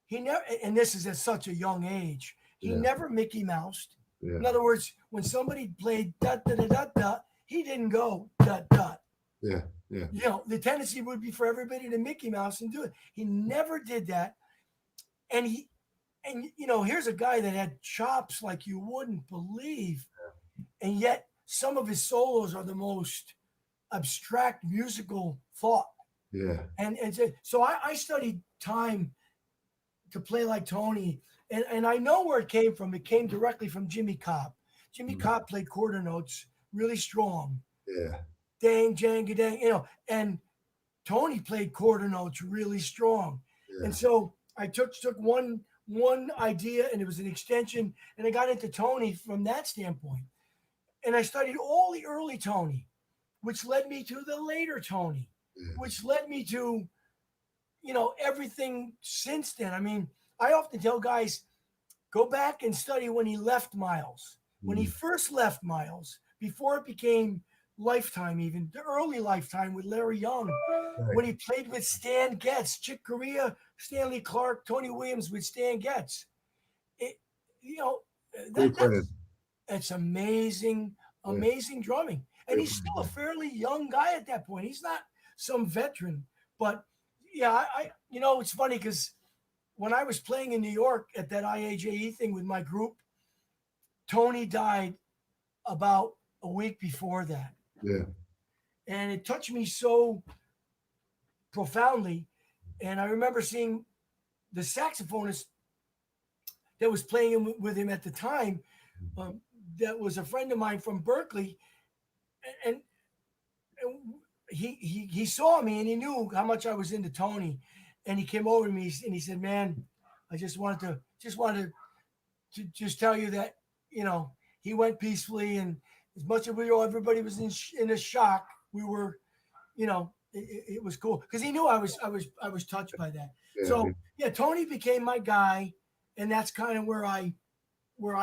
and this is at such a young age, he Yeah. never Mickey Moused. Yeah. In other words, when somebody played dot dot dot dot dot, he didn't go dot dot. Yeah. Yeah. You know, the tendency would be for everybody to Mickey Mouse and do it. He never did that. And here's a guy that had chops like you wouldn't believe. And yet some of his solos are the most abstract musical thought. Yeah. And so I studied time to play like Tony. And I know where it came from. It came directly from Jimmy Cobb. Jimmy Cobb played quarter notes really strong. Yeah. Dang, jang, dang, and Tony played quarter notes really strong. Yeah. And so I took one idea, and it was an extension, and I got into Tony from that standpoint. And I studied all the early Tony, which led me to the later Tony, which led me to, everything since then. I mean, I often tell guys, go back and study when he left Miles. When he first left Miles, before it became Lifetime, even the early Lifetime with Larry Young, when he played with Stan Getz, Chick Corea, Stanley Clarke, Tony Williams with Stan Getz. That's amazing drumming. And he's still a fairly young guy at that point. He's not some veteran. But yeah, it's funny because when I was playing in New York at that IAJE thing with my group, Tony died about a week before that. Yeah. And it touched me so profoundly. And I remember seeing the saxophonist that was playing with him at the time, that was a friend of mine from Berkeley. And he saw me, and he knew how much I was into Tony. And he came over to me and he said, "Man, I just wanted to tell you that, he went peacefully, and as much as everybody was in a shock, we were, it was cool because he knew I was touched by that." Yeah. So yeah, Tony became my guy, and that's kind of where I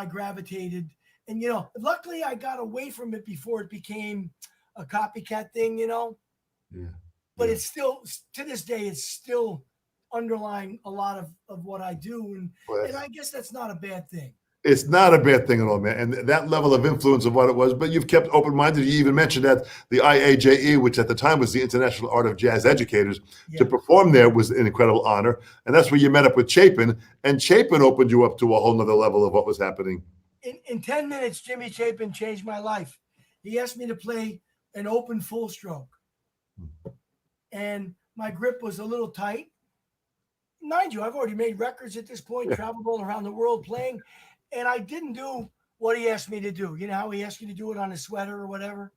gravitated. And luckily I got away from it before it became a copycat thing. Yeah. But it's still, to this day, it's still underlying a lot of what I do, and I guess that's not a bad thing. It's not a bad thing at all, man. And that level of influence of what it was, but you've kept open-minded. You even mentioned that the IAJE, which at the time was the International Art of Jazz Educators, to perform there was an incredible honor. And that's where you met up with Chapin. And Chapin opened you up to a whole nother level of what was happening. In 10 minutes, Jimmy Chapin changed my life. He asked me to play an open full stroke. And my grip was a little tight. Mind you, I've already made records at this point, traveled all around the world playing. And I didn't do what he asked me to do. You know how he asked you to do it on a sweater or whatever?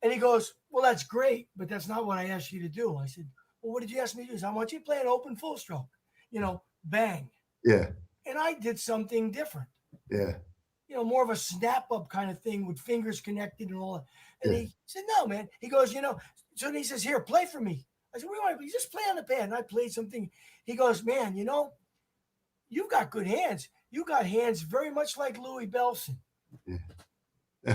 And he goes, "Well, that's great, but that's not what I asked you to do." I said, "Well, what did you ask me to do?" He said, "I want you to play an open full stroke, bang." Yeah. And I did something different. Yeah. More of a snap up kind of thing with fingers connected and all that. And he said, "No, man." He goes, so he says, "Here, play for me." I said, "Wait, you just play on the pad." And I played something. He goes, "Man, you've got good hands. You got hands very much like Louis Bellson,"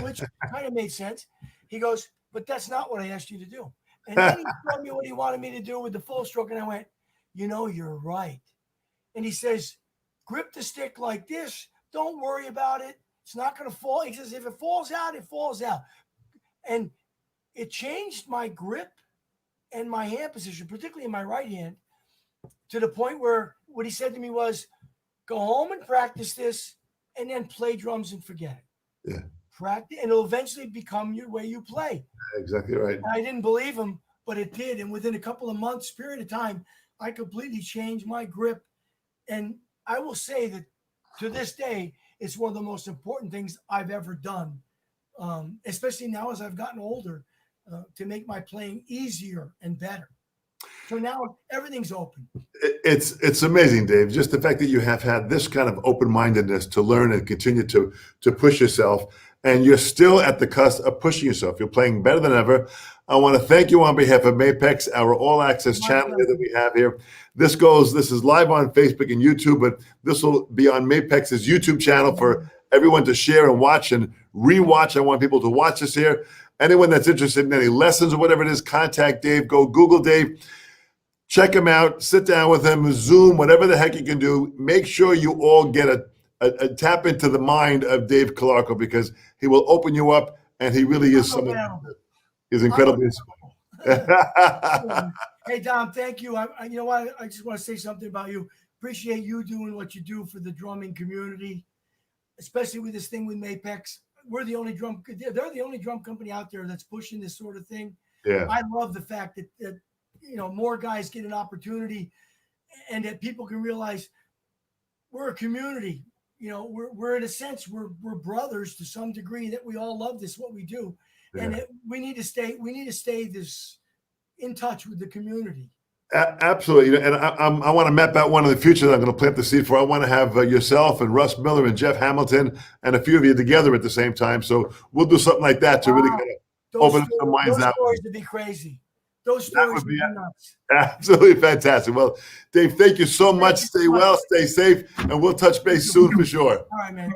which kind of made sense. He goes, "But that's not what I asked you to do." And then he told me what he wanted me to do with the full stroke. And I went, "You're right." And he says, "Grip the stick like this. Don't worry about it. It's not going to fall." He says, "If it falls out, it falls out." And it changed my grip and my hand position, particularly in my right hand, to the point where what he said to me was, "Go home and practice this, and then play drums and forget it." Yeah. Practice, and it'll eventually become your way you play. Exactly right. And I didn't believe him, but it did. And within a couple of months period of time, I completely changed my grip. And I will say that to this day, it's one of the most important things I've ever done, especially now as I've gotten older, to make my playing easier and better. So now everything's open. It's amazing, Dave. Just the fact that you have had this kind of open-mindedness to learn and continue to push yourself, and you're still at the cusp of pushing yourself. You're playing better than ever. I want to thank you on behalf of Mapex, our all-access channel that we have here. This is live on Facebook and YouTube, but this will be on Mapex's YouTube channel for everyone to share and watch and rewatch. I want people to watch this here. Anyone that's interested in any lessons or whatever it is, contact Dave. Go Google Dave. Check him out, sit down with him, Zoom, whatever the heck you can do. Make sure you all get a tap into the mind of Dave Calarco, because he will open you up, and he really is someone who's incredibly Hey, Dom, thank you. You know what? I just want to say something about you. Appreciate you doing what you do for the drumming community, especially with this thing with Mapex. They're the only drum company out there that's pushing this sort of thing. Yeah. I love the fact that more guys get an opportunity, and that people can realize we're a community. We're in a sense, we're brothers to some degree, that we all love this, what we do. Yeah. And we need to stay this in touch with the community. Absolutely. And I want to map out one of the future that I'm going to plant the seed for. I want to have yourself and Russ Miller and Jeff Hamilton and a few of you together at the same time. So we'll do something like that to really kind of open up the minds out. Those stories would be crazy. Those stories would be nuts. Absolutely fantastic. Well, Dave, thank you so much. Stay well, stay safe, and we'll touch base soon for sure. All right, man.